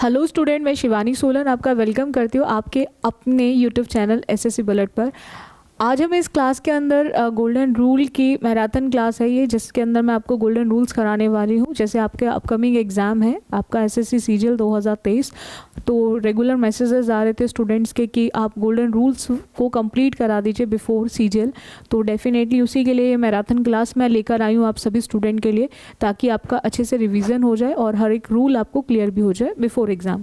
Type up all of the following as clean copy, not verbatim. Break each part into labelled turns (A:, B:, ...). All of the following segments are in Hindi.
A: हेलो स्टूडेंट, मैं शिवानी सोलन आपका वेलकम करती हूँ आपके अपने यूट्यूब चैनल एसएससी बुलेट पर। आज हम इस क्लास के अंदर गोल्डन रूल की मैराथन क्लास है ये, जिसके अंदर मैं आपको गोल्डन रूल्स कराने वाली हूँ। जैसे आपके अपकमिंग एग्ज़ाम है आपका एसएससी सीजीएल 2023, तो रेगुलर मैसेजेस आ रहे थे स्टूडेंट्स के कि आप गोल्डन रूल्स को कंप्लीट करा दीजिए बिफोर सीजीएल। तो डेफिनेटली उसी के लिए ये मैराथन क्लास मैं लेकर आई हूँ आप सभी स्टूडेंट के लिए, ताकि आपका अच्छे से रिवीजन हो जाए और हर एक रूल आपको क्लियर भी हो जाए बिफोर एग्ज़ाम।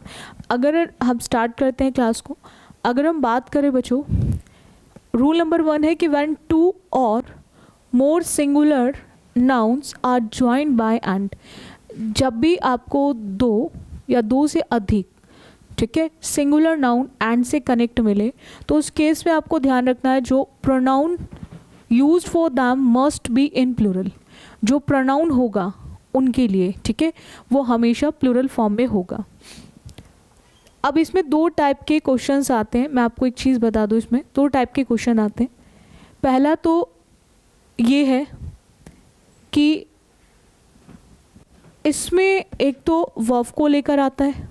A: अगर हम स्टार्ट करते हैं क्लास को, अगर हम बात करें बच्चों, रूल नंबर 1 है कि व्हेन टू और more singular nouns are joined by and. जब भी आपको दो या दो से अधिक, ठीक है, सिंगुलर नाउन एंड से कनेक्ट मिले, तो उस केस में आपको ध्यान रखना है जो pronoun used for them must be in plural. जो प्रोनाउन होगा उनके लिए, ठीक है, वो हमेशा प्लूरल फॉर्म में होगा। अब इसमें दो टाइप के क्वेश्चंस आते हैं। मैं आपको एक चीज़ बता दूं, इसमें दो टाइप के क्वेश्चन आते हैं। पहला तो ये है कि इसमें एक तो वर्ब को लेकर आता है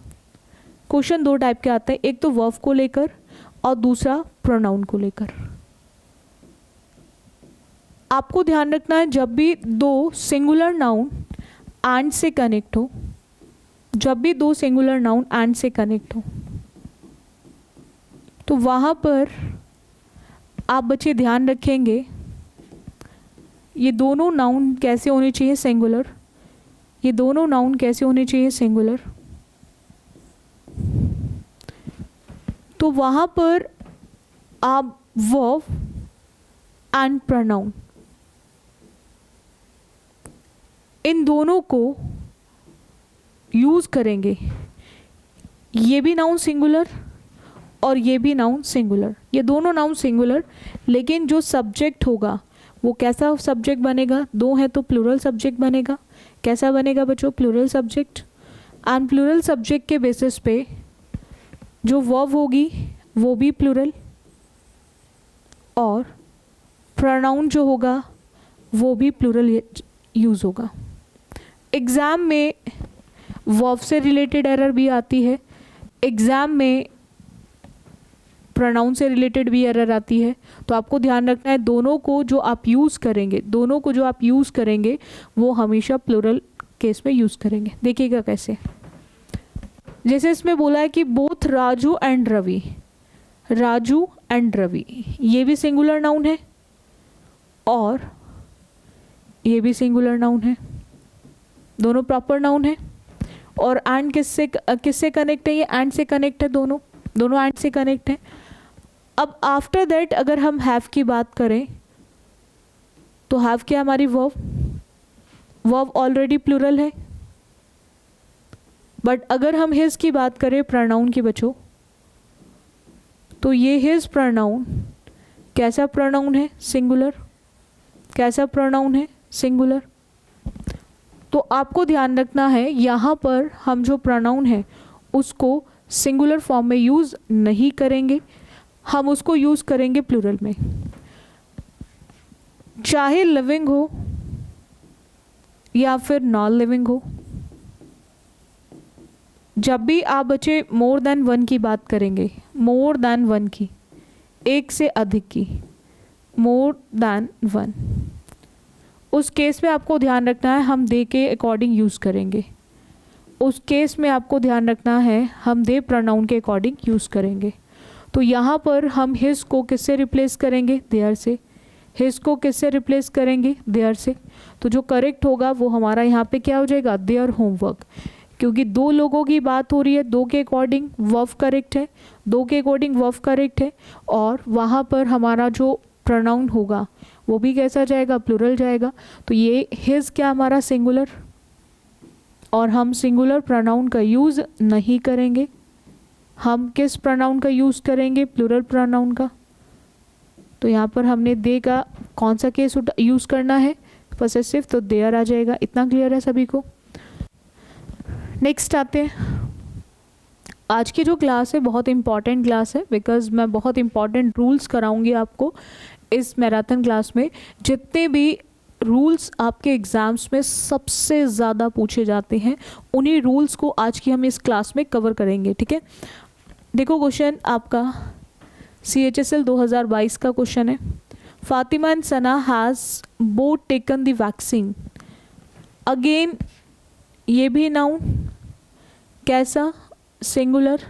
A: क्वेश्चन, दो टाइप के आते हैं, एक तो वर्ब को लेकर और दूसरा प्रोनाउन को लेकर। आपको ध्यान रखना है जब भी दो सिंगुलर नाउन एंड से कनेक्ट हो, जब भी दो सिंगुलर नाउन एंड से कनेक्ट हो, तो वहाँ पर आप बच्चे ध्यान रखेंगे ये दोनों नाउन कैसे होने चाहिए सिंगुलर, ये दोनों नाउन कैसे होने चाहिए सिंगुलर। तो वहाँ पर आप वर्ब एंड प्रोनाउन इन दोनों को यूज़ करेंगे। ये भी नाउन सिंगुलर और ये भी नाउन सिंगुलर, ये दोनों नाउन सिंगुलर, लेकिन जो सब्जेक्ट होगा वो कैसा सब्जेक्ट बनेगा, दो है तो प्लूरल सब्जेक्ट बनेगा। कैसा बनेगा बच्चों? Plural subject. And plural subject के बेसिस पे जो वर्ब होगी वो भी प्लूरल, और प्रोनाउन जो होगा वो भी प्लूरल यूज़ होगा। एग्ज़ाम में वर्ब से रिलेटेड एरर भी आती है, एग्ज़ाम में प्रोनाउन से रिलेटेड भी एरर आती है। तो आपको ध्यान रखना है दोनों को जो आप यूज़ करेंगे, दोनों को जो आप यूज़ करेंगे वो हमेशा प्लूरल केस में यूज़ करेंगे। देखिएगा कैसे। जैसे इसमें बोला है कि both Raju and Ravi, Raju and Ravi, ये भी सिंगुलर नाउन है और ये भी सिंगुलर नाउन है, दोनों प्रॉपर नाउन है। और एंड किससे कनेक्ट है? ये एंड से कनेक्ट है, दोनों एंड से कनेक्ट है। अब आफ्टर दैट अगर हम हैव की बात करें तो हैव क्या हमारी वर्ब ऑलरेडी प्लूरल है। बट अगर हम हिज की बात करें प्रोनाउन की बच्चों, तो ये हिज प्रोनाउन कैसा प्रोनाउन है? सिंगुलर। कैसा प्रोनाउन है? सिंगुलर। तो आपको ध्यान रखना है यहाँ पर हम जो प्रोनाउन है उसको सिंगुलर फॉर्म में यूज़ नहीं करेंगे, हम उसको यूज़ करेंगे प्लूरल में। चाहे लिविंग हो या फिर नॉन लिविंग हो, जब भी आप बच्चे मोर देन वन की बात करेंगे, मोर देन वन की, एक से अधिक की, मोर देन वन, उस केस में आपको ध्यान रखना है हम दे के अकॉर्डिंग यूज़ करेंगे। उस केस में आपको ध्यान रखना है हम दे प्रोनाउन के अकॉर्डिंग यूज़ करेंगे। तो यहाँ पर हम हिज को किससे रिप्लेस करेंगे? देयर से। हिज को किससे रिप्लेस करेंगे? देयर से। तो जो करेक्ट होगा वो हमारा यहाँ पे क्या हो जाएगा? Their homework. क्योंकि दो लोगों की बात हो रही है, दो के अकॉर्डिंग वर्ब करेक्ट है, दो के अकॉर्डिंग वर्ब करेक्ट है, और वहाँ पर हमारा जो प्रोनाउन होगा वो भी कैसा जाएगा? प्लूरल जाएगा। तो ये हिज क्या हमारा सिंगुलर, और हम सिंगुलर प्रोनाउन का यूज़ नहीं करेंगे। हम किस प्रोनाउन का यूज़ करेंगे? प्लूरल प्रोनाउन का। तो यहाँ पर हमने दे का कौन सा केस यूज़ करना है? पॉसेसिव, तो देयर आ जाएगा। इतना क्लियर है सभी को? नेक्स्ट आते हैं। आज की जो क्लास है बहुत इंपॉर्टेंट क्लास है, बिकॉज मैं बहुत इंपॉर्टेंट रूल्स कराऊंगी आपको इस मैराथन क्लास में। जितने भी रूल्स आपके एग्ज़ाम्स में सबसे ज़्यादा पूछे जाते हैं, उन्हीं रूल्स को आज की हम इस क्लास में कवर करेंगे, ठीक है। देखो क्वेश्चन आपका CHSL 2022 का क्वेश्चन है। Fatima and Sana has both taken the vaccine. Again ये भी नाउन, कैसा, सिंगुलर,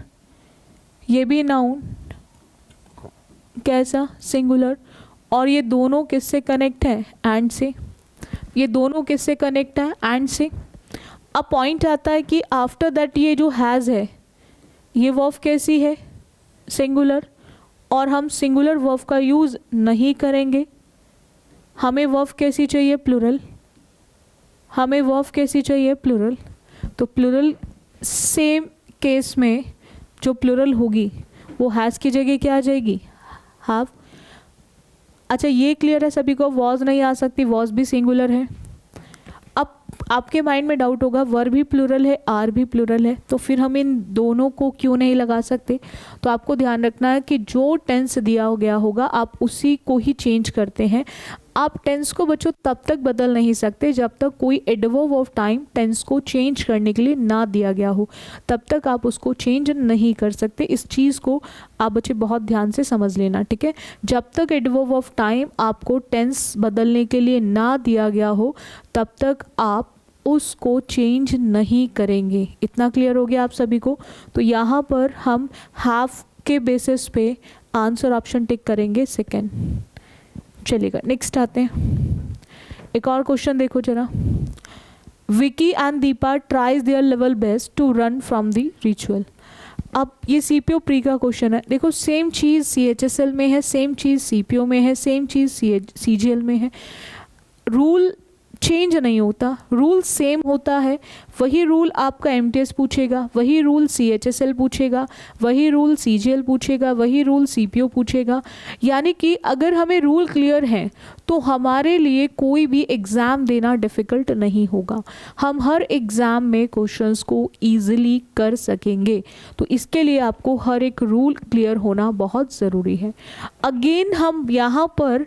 A: ये भी नाउन, कैसा, सिंगुलर, और ये दोनों किससे कनेक्ट है, एंड से। ये दोनों किससे कनेक्ट है, एंड से। अब पॉइंट आता है कि आफ्टर दैट ये जो हैज़ है ये वर्ब कैसी है, सिंगुलर, और हम सिंगुलर वर्ब का यूज़ नहीं करेंगे। हमें वर्ब कैसी चाहिए, प्लूरल। हमें वर्ब कैसी चाहिए, प्लूरल। तो प्लूरल सेम केस में जो प्लूरल होगी वो हैज़ की जगह क्या आ जाएगी, हैव। अच्छा ये क्लियर है सभी को, वॉज नहीं आ सकती, वॉज भी सिंगुलर है। अब आपके माइंड में डाउट होगा वर्ब भी प्लूरल है, आर भी प्लूरल है, तो फिर हम इन दोनों को क्यों नहीं लगा सकते। तो आपको ध्यान रखना है कि जो टेंस दिया गया होगा आप उसी को ही चेंज करते हैं। आप टेंस को बच्चों तब तक बदल नहीं सकते जब तक कोई एडवर्ब ऑफ टाइम टेंस को चेंज करने के लिए ना दिया गया हो, तब तक आप उसको चेंज नहीं कर सकते। इस चीज़ को आप बच्चे बहुत ध्यान से समझ लेना, ठीक है। जब तक एडवर्ब ऑफ टाइम आपको टेंस बदलने के लिए ना दिया गया हो तब तक आप उसको चेंज नहीं करेंगे। इतना क्लियर हो गया आप सभी को। तो यहाँ पर हम हाफ के बेसिस पे आंसर ऑप्शन टिक करेंगे, सेकेंड। चलिएगा नेक्स्ट आते हैं। एक और क्वेश्चन देखो जरा। Vicky and Deepa tries their level best to run from the ritual. अब ये CPO प्री का क्वेश्चन है। देखो सेम चीज़ CHSL में है, सेम चीज़ CPO में है, सेम चीज़ CGL में है। रूल चेंज नहीं होता, रूल सेम होता है। वही रूल आपका MTS पूछेगा, वही रूल CHSL पूछेगा, वही रूल CGL पूछेगा, वही रूल CPO पूछेगा। यानी कि अगर हमें रूल क्लियर हैं तो हमारे लिए कोई भी एग्ज़ाम देना डिफ़िकल्ट नहीं होगा। हम हर एग्ज़ाम में क्वेश्चंस को ईजिली कर सकेंगे। तो इसके लिए आपको हर एक रूल क्लियर होना बहुत ज़रूरी है। अगेन हम यहाँ पर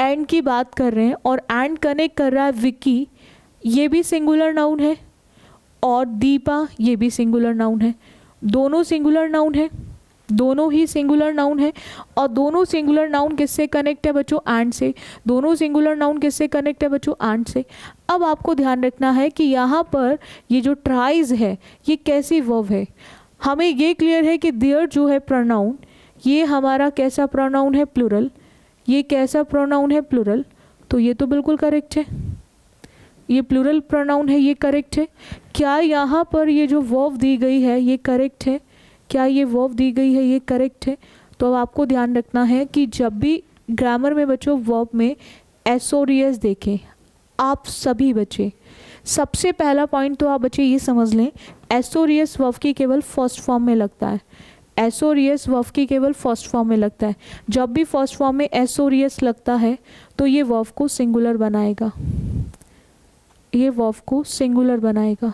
A: एंड की बात कर रहे हैं और एंड कनेक्ट कर रहा है विकी, ये भी सिंगुलर नाउन है, और दीपा ये भी सिंगुलर नाउन है। दोनों सिंगुलर नाउन है, दोनों ही सिंगुलर नाउन है। और दोनों सिंगुलर नाउन किससे कनेक्ट है बच्चों, एंड से। दोनों सिंगुलर नाउन किससे कनेक्ट है बच्चों, एंड से। अब आपको ध्यान रखना है कि यहाँ पर ये जो ट्राइज है ये कैसी वर्ब है। हमें ये क्लियर है कि देयर जो है प्रोनाउन, ये हमारा कैसा प्रोनाउन है, प्लूरल। ये कैसा प्रोनाउन है, प्लूरल। तो ये तो बिल्कुल करेक्ट है, ये प्लूरल प्रोनाउन है, ये करेक्ट है। क्या यहाँ पर ये जो वर्ब दी गई है ये करेक्ट है, क्या ये वर्ब दी गई है ये करेक्ट है। तो अब आपको ध्यान रखना है कि जब भी ग्रामर में बच्चों वर्ब में SORES देखें आप सभी बच्चे, सबसे पहला पॉइंट तो आप बच्चे ये समझ लें SORES वर्ब की केवल फर्स्ट फॉर्म में लगता है। SORES वर्ब की केवल फर्स्ट फॉर्म में लगता है। जब भी फर्स्ट फॉर्म में SORES लगता है तो ये वर्ब को सिंगुलर बनाएगा, ये वर्ब को सिंगुलर बनाएगा।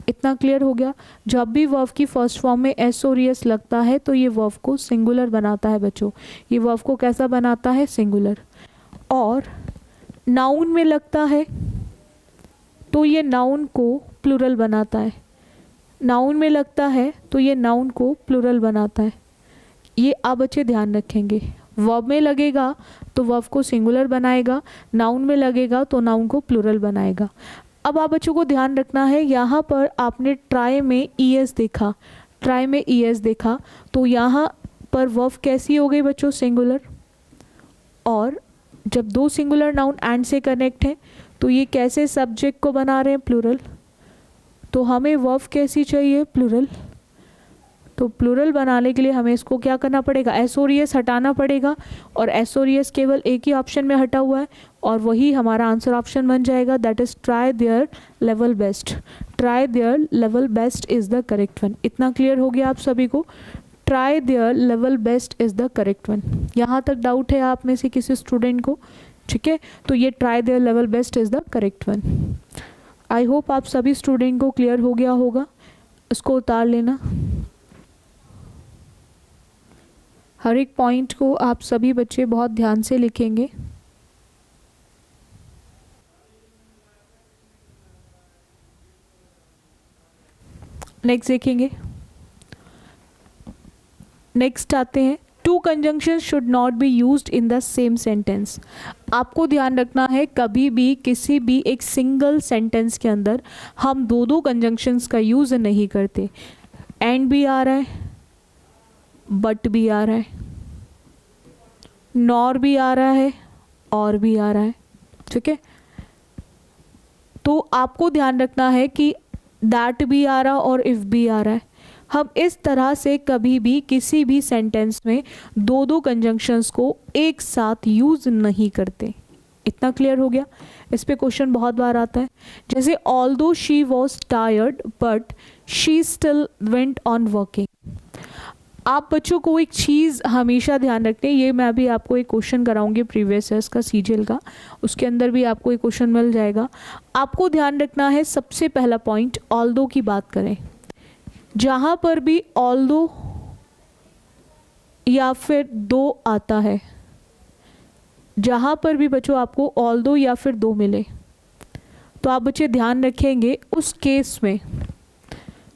A: इतना क्लियर हो गया। जब भी वर्ब की फर्स्ट फॉर्म में SORES लगता है तो ये वर्ब को सिंगुलर बनाता है बच्चों। ये वर्ब को कैसा बनाता है, सिंगुलर। और नाउन में लगता है तो ये नाउन को प्लूरल बनाता है। नाउन में लगता है तो ये नाउन को प्लूरल बनाता है। ये आप बच्चे ध्यान रखेंगे। वर्ब में लगेगा तो वर्ब को सिंगुलर बनाएगा, नाउन में लगेगा तो नाउन को प्लूरल बनाएगा। अब आप बच्चों को ध्यान रखना है, यहाँ पर आपने ट्राई में ES देखा, ट्राई में ES देखा, तो यहाँ पर वर्ब कैसी हो गई बच्चों, सिंगुलर। और जब दो सिंगुलर नाउन एंड से कनेक्ट हैं तो ये कैसे सब्जेक्ट को बना रहे हैं, प्लूरल। तो हमें वर्ब कैसी चाहिए, प्लूरल। तो प्लूरल बनाने के लिए हमें इसको क्या करना पड़ेगा, SORES हटाना पड़ेगा। और SORES केवल एक ही ऑप्शन में हटा हुआ है और वही हमारा आंसर ऑप्शन बन जाएगा, that is try there level best. Try there level best is the correct one. इतना क्लियर हो गया आप सभी को, try there level best is the correct one. यहाँ तक डाउट है आप में से किसी स्टूडेंट को, ठीक है। तो ये try there level best is the correct one. I hope आप सभी स्टूडेंट को क्लियर हो गया होगा। इसको उतार लेना, हर एक पॉइंट को आप सभी बच्चे बहुत ध्यान से लिखेंगे। नेक्स्ट देखेंगे, नेक्स्ट आते हैं, two conjunctions should not be used in the same sentence. आपको ध्यान रखना है कभी भी किसी भी एक सिंगल सेंटेंस के अंदर हम दो दो कंजंक्शंस का यूज़ नहीं करते। एंड भी आ रहा है, बट भी आ रहा है, नॉर भी आ रहा है, और भी आ रहा है, ठीक है। तो आपको ध्यान रखना है कि दैट भी आ रहा और इफ़ भी आ रहा है। हम इस तरह से कभी भी किसी भी सेंटेंस में दो दो कंजंक्शंस को एक साथ यूज़ नहीं करते। इतना क्लियर हो गया। इस पे क्वेश्चन बहुत बार आता है, जैसे although she was tired but she still went on working. आप बच्चों को एक चीज़ हमेशा ध्यान रखते हैं, ये मैं अभी आपको एक क्वेश्चन कराऊंगी प्रीवियस ईयर्स का सीजीएल का, उसके अंदर भी आपको एक क्वेश्चन मिल जाएगा। आपको ध्यान रखना है सबसे पहला पॉइंट, ऑल्दो की बात करें, जहाँ पर भी ऑल्दो या फिर दो आता है, जहाँ पर भी बच्चों आपको ऑल्दो या फिर दो मिले, तो आप बच्चे ध्यान रखेंगे उस केस में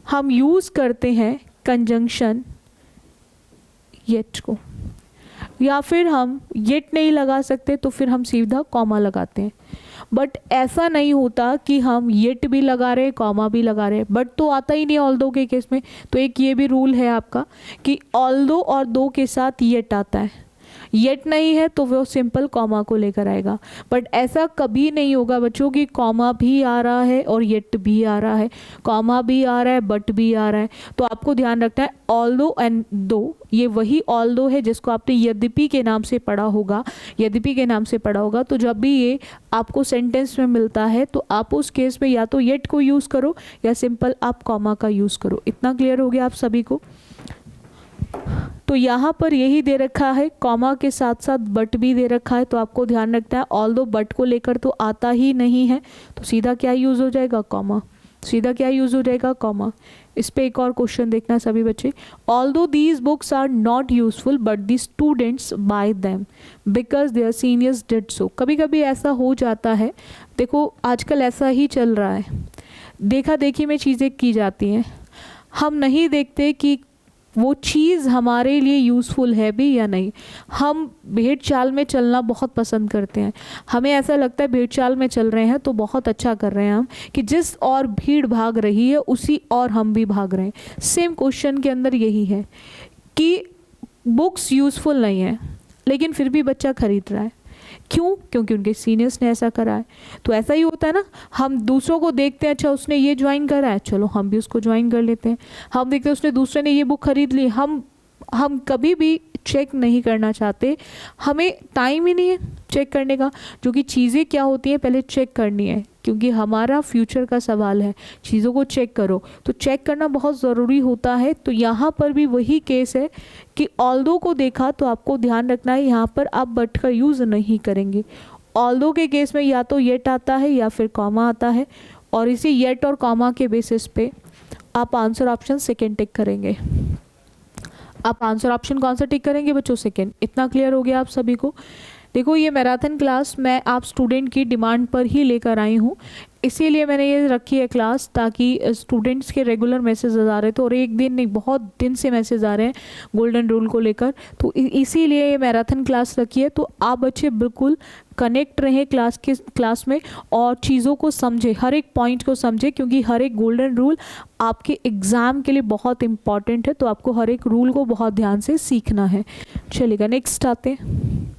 A: हम यूज़ करते हैं कंजंक्शन येट को, या फिर हम येट नहीं लगा सकते तो फिर हम सीधा कॉमा लगाते हैं। बट ऐसा नहीं होता कि हम येट भी लगा रहे कॉमा भी लगा रहे, बट तो आता ही नहीं ऑल्दो के केस में। तो एक ये भी रूल है आपका कि ऑल्दो और दो के साथ येट आता है, येट नहीं है तो वो सिंपल कॉमा को लेकर आएगा। बट ऐसा कभी नहीं होगा बच्चों कि कॉमा भी आ रहा है और येट भी आ रहा है, कॉमा भी आ रहा है बट भी आ रहा है। तो आपको ध्यान रखना है ऑल्दो एंड दो, ये वही ऑल्दो है जिसको आपने यद्यपि के नाम से पढ़ा होगा, यद्यपि के नाम से पढ़ा होगा। तो जब भी ये आपको सेंटेंस में मिलता है तो आप उस केस में या तो येट को यूज़ करो या सिंपल आप कॉमा का यूज़ करो। इतना क्लियर हो गया आप सभी को। तो यहाँ पर यही दे रखा है, कॉमा के साथ साथ बट भी दे रखा है, तो आपको ध्यान रखना है ऑल्दो बट को लेकर तो आता ही नहीं है, तो सीधा क्या यूज़ हो जाएगा, कॉमा। सीधा क्या यूज़ हो जाएगा, कॉमा। इस पे एक और क्वेश्चन देखना सभी बच्चे, although these books are not useful but the students buy them because their seniors did so. कभी कभी ऐसा हो जाता है, देखो आजकल ऐसा ही चल रहा है, देखा देखी में चीज़ें की जाती हैं, हम नहीं देखते कि वो चीज़ हमारे लिए यूज़फुल है भी या नहीं। हम भेड़ चाल में चलना बहुत पसंद करते हैं, हमें ऐसा लगता है भेड़ चाल में चल रहे हैं तो बहुत अच्छा कर रहे हैं हम, कि जिस और भीड़ भाग रही है उसी और हम भी भाग रहे हैं। सेम क्वेश्चन के अंदर यही है कि बुक्स यूज़फुल नहीं है लेकिन फिर भी बच्चा खरीद रहा है, क्यों? क्योंकि उनके सीनियर्स ने ऐसा करा है। तो ऐसा ही होता है ना, हम दूसरों को देखते हैं, अच्छा उसने ये ज्वाइन करा है, चलो हम भी उसको ज्वाइन कर लेते हैं। हम देखते हैं उसने दूसरे ने ये बुक खरीद ली, हम कभी भी चेक नहीं करना चाहते, हमें टाइम ही नहीं है चेक करने का। जो कि चीज़ें क्या होती हैं पहले चेक करनी है, क्योंकि हमारा फ्यूचर का सवाल है, चीज़ों को चेक करो, तो चेक करना बहुत ज़रूरी होता है। तो यहाँ पर भी वही केस है कि ऑल्दो को देखा तो आपको ध्यान रखना है यहाँ पर आप बट का यूज़ नहीं करेंगे। ऑल्दो के केस में या तो येट आता है या फिर कॉमा आता है, और इसी येट और कॉमा के बेसिस पे आप आंसर ऑप्शन सेकेंड टिक करेंगे। आप आंसर ऑप्शन कौन सा टिक करेंगे बच्चों, सेकेंड। इतना क्लियर हो गया आप सभी को। देखो ये मैराथन क्लास मैं आप स्टूडेंट की डिमांड पर ही लेकर आई हूँ, इसीलिए मैंने ये रखी है क्लास, ताकि स्टूडेंट्स के रेगुलर मैसेज आ रहे थे और एक दिन नहीं बहुत दिन से मैसेज आ रहे हैं गोल्डन रूल को लेकर, तो इसीलिए ये मैराथन क्लास रखी है। तो आप बच्चे बिल्कुल कनेक्ट रहें क्लास में और चीज़ों को समझे, हर एक पॉइंट को समझे, क्योंकि हर एक गोल्डन रूल आपके एग्ज़ाम के लिए बहुत इंपॉर्टेंट है। तो आपको हर एक रूल को बहुत ध्यान से सीखना है। चलिएगा नेक्स्ट आते हैं।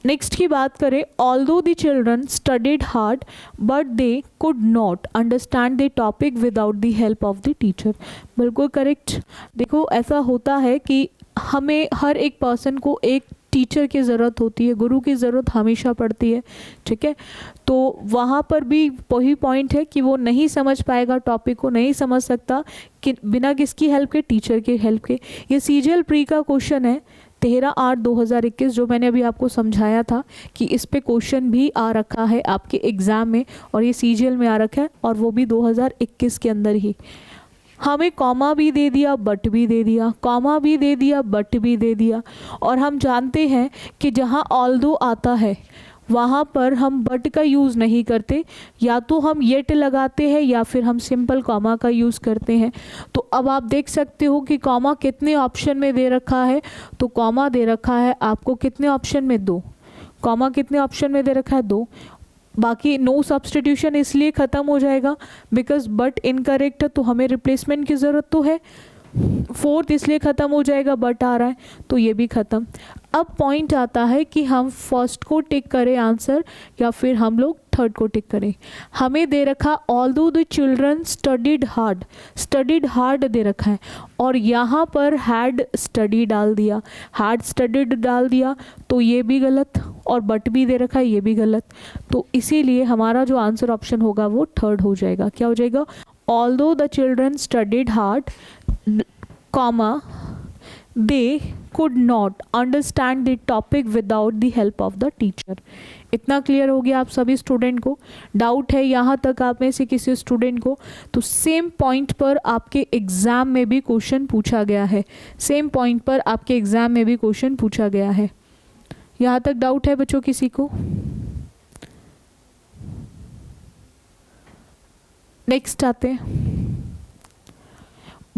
A: नेक्स्ट की बात करें, although the children studied hard but they could not understand the topic without the help of the teacher. बिल्कुल करेक्ट। देखो ऐसा होता है कि हमें हर एक पर्सन को एक टीचर की ज़रूरत होती है, गुरु की ज़रूरत हमेशा पड़ती है, ठीक है। तो वहाँ पर भी वही पॉइंट है कि वो नहीं समझ पाएगा टॉपिक को, नहीं समझ सकता कि बिना किसकी हेल्प के, टीचर की हेल्प के। ये सीजीएल प्री का क्वेश्चन है 13/8/2021, जो मैंने अभी आपको समझाया था कि इस पे क्वेश्चन भी आ रखा है आपके एग्ज़ाम में, और ये सीजीएल में आ रखा है, और वो भी 2021 के अंदर ही। हमें कॉमा भी दे दिया, बट भी दे दिया, कॉमा भी दे दिया, बट भी दे दिया, और हम जानते हैं कि जहाँ ऑल्दो आता है वहाँ पर हम बट का यूज़ नहीं करते, या तो हम येट लगाते हैं या फिर हम सिंपल कॉमा का यूज़ करते हैं। तो अब आप देख सकते हो कि कॉमा कितने ऑप्शन में दे रखा है, तो कॉमा दे रखा है आपको कितने ऑप्शन में, 2। कॉमा कितने ऑप्शन में दे रखा है, 2। बाकी नो सब्सटीट्यूशन इसलिए ख़त्म हो जाएगा बिकॉज बट इनकरेक्ट है, तो हमें रिप्लेसमेंट की ज़रूरत तो है। 4th इसलिए ख़त्म हो जाएगा, बट आ रहा है तो ये भी ख़त्म। अब पॉइंट आता है कि हम फर्स्ट को टिक करें आंसर या फिर हम लोग थर्ड को टिक करें। हमें दे रखा although the children studied hard they रखा है और यहाँ पर हैड स्टडी डाल दिया, हैड स्टडीड डाल दिया, तो ये भी गलत, और बट भी दे रखा है, ये भी गलत। तो इसीलिए हमारा जो आंसर ऑप्शन होगा वो थर्ड हो जाएगा। क्या हो जाएगा, although the children studied hard, comma they could not understand the topic without the help of the teacher। इतना क्लियर हो गया आप सभी स्टूडेंट को? डाउट है यहाँ तक आप में से किसी स्टूडेंट को? तो सेम पॉइंट पर आपके एग्ज़ाम में भी क्वेश्चन पूछा गया है, सेम पॉइंट पर आपके एग्ज़ाम में भी क्वेश्चन पूछा गया है। यहाँ तक डाउट है बच्चों किसी को? नेक्स्ट आते हैं,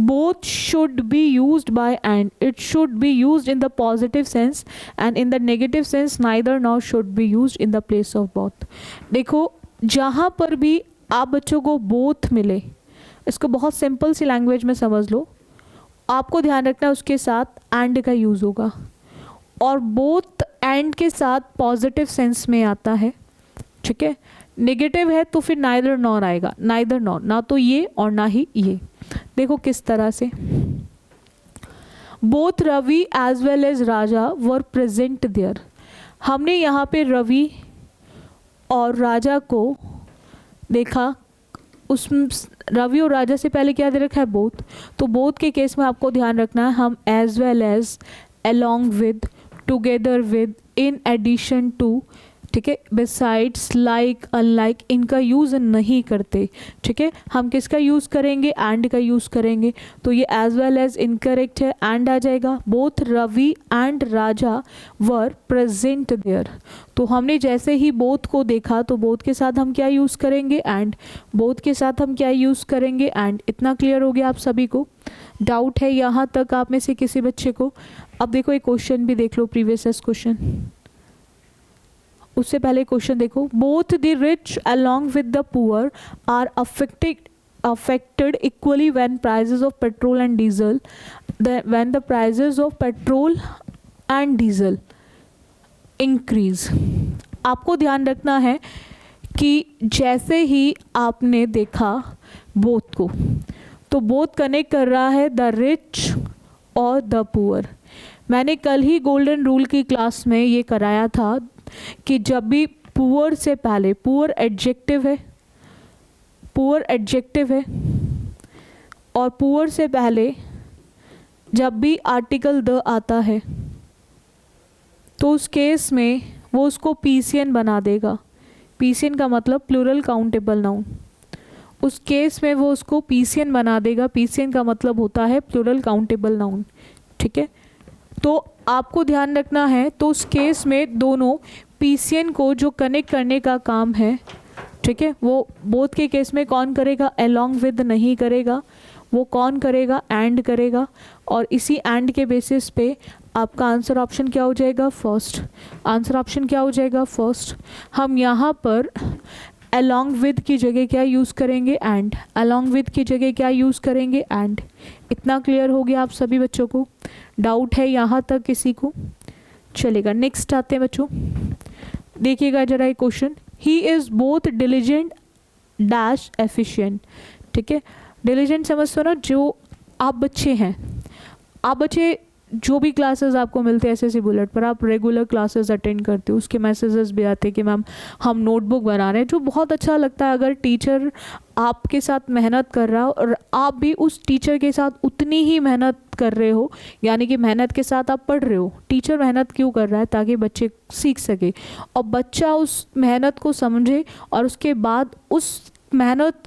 A: both should be used by and, it should be used in the positive sense and in the negative sense neither nor should be used in the place of both। देखो जहाँ पर भी आप बच्चों को both मिले, इसको बहुत सिंपल सी लैंग्वेज में समझ लो, आपको ध्यान रखना है उसके साथ and का यूज़ होगा, और both and के साथ पॉजिटिव सेंस में आता है, ठीक है। नेगेटिव है तो फिर नाइदर नॉर आएगा, नाइदर नॉर, ना तो ये और ना ही ये। देखो किस तरह से, both Ravi as well as Raja were present there. हमने यहाँ पे रवि और राजा को देखा, उस रवि और राजा से पहले क्या दे रखा है, बोथ। तो बोथ के केस में आपको ध्यान रखना है हम as well as, along with, together with, in addition to, ठीक है, बिसाइड्स, लाइक, अनलाइक, इनका यूज़ नहीं करते, ठीक है। हम किसका यूज़ करेंगे, एंड का यूज़ करेंगे। तो ये एज वेल एज इनकरेक्ट है, एंड आ जाएगा। Both Ravi and Raja were present there, तो हमने जैसे ही बोथ को देखा तो बोथ के साथ हम क्या यूज़ करेंगे, एंड, बोथ के साथ हम क्या यूज़ करेंगे, एंड। इतना क्लियर हो गया आप सभी को? डाउट है यहाँ तक आप में से किसी बच्चे को? अब देखो एक क्वेश्चन भी देख लो, प्रीवियस क्वेश्चन, उससे पहले क्वेश्चन देखो, both the rich along with the poor are affected equally when prices of petrol and diesel, when the prices of petrol and diesel increase। आपको ध्यान रखना है कि जैसे ही आपने देखा बोथ को, तो बोथ कनेक्ट कर रहा है द रिच और द पुअर। मैंने कल ही गोल्डन रूल की क्लास में ये कराया था कि जब भी पुअर से पहले, पुअर एडजेक्टिव है, पुअर एडजेक्टिव है, और पुअर से पहले जब भी आर्टिकल द आता है तो उस केस में वो उसको पीसीएन बना देगा। पीसीएन का मतलब प्लूरल काउंटेबल नाउन, उस केस में वो उसको पीसीएन बना देगा। पीसीएन का मतलब होता है प्लूरल काउंटेबल नाउन, ठीक है। तो आपको ध्यान रखना है, तो उस केस में दोनों पीसीएन को जो कनेक्ट करने का काम है, ठीक है, वो बोथ के केस में कौन करेगा, अलोंग विद नहीं करेगा, वो कौन करेगा, एंड करेगा। और इसी एंड के बेसिस पे आपका आंसर ऑप्शन क्या हो जाएगा, फर्स्ट। आंसर ऑप्शन क्या हो जाएगा, फर्स्ट। हम यहाँ पर अलोंग विद की जगह क्या यूज़ करेंगे, एंड। अलोंग विद की जगह क्या यूज़ करेंगे, एंड। इतना क्लियर हो गया आप सभी बच्चों को? डाउट है यहाँ तक किसी को? चलेगा, नेक्स्ट आते हैं बच्चों। देखिएगा जरा ये question, he is both diligent dash efficient, ठीक है। डिलीजेंट समझते हो ना, जो आप बच्चे हैं, आप बच्चे जो भी क्लासेस आपको मिलते हैं एसएससी बुलेट पर, आप रेगुलर क्लासेस अटेंड करते हो, उसके मैसेजेस भी आते हैं कि मैम हम नोटबुक बना रहे हैं, जो बहुत अच्छा लगता है अगर टीचर आपके साथ मेहनत कर रहा हो और आप भी उस टीचर के साथ उतनी ही मेहनत कर रहे हो, यानी कि मेहनत के साथ आप पढ़ रहे हो। टीचर मेहनत क्यों कर रहा है, ताकि बच्चे सीख सके और बच्चा उस मेहनत को समझे और उसके बाद उस मेहनत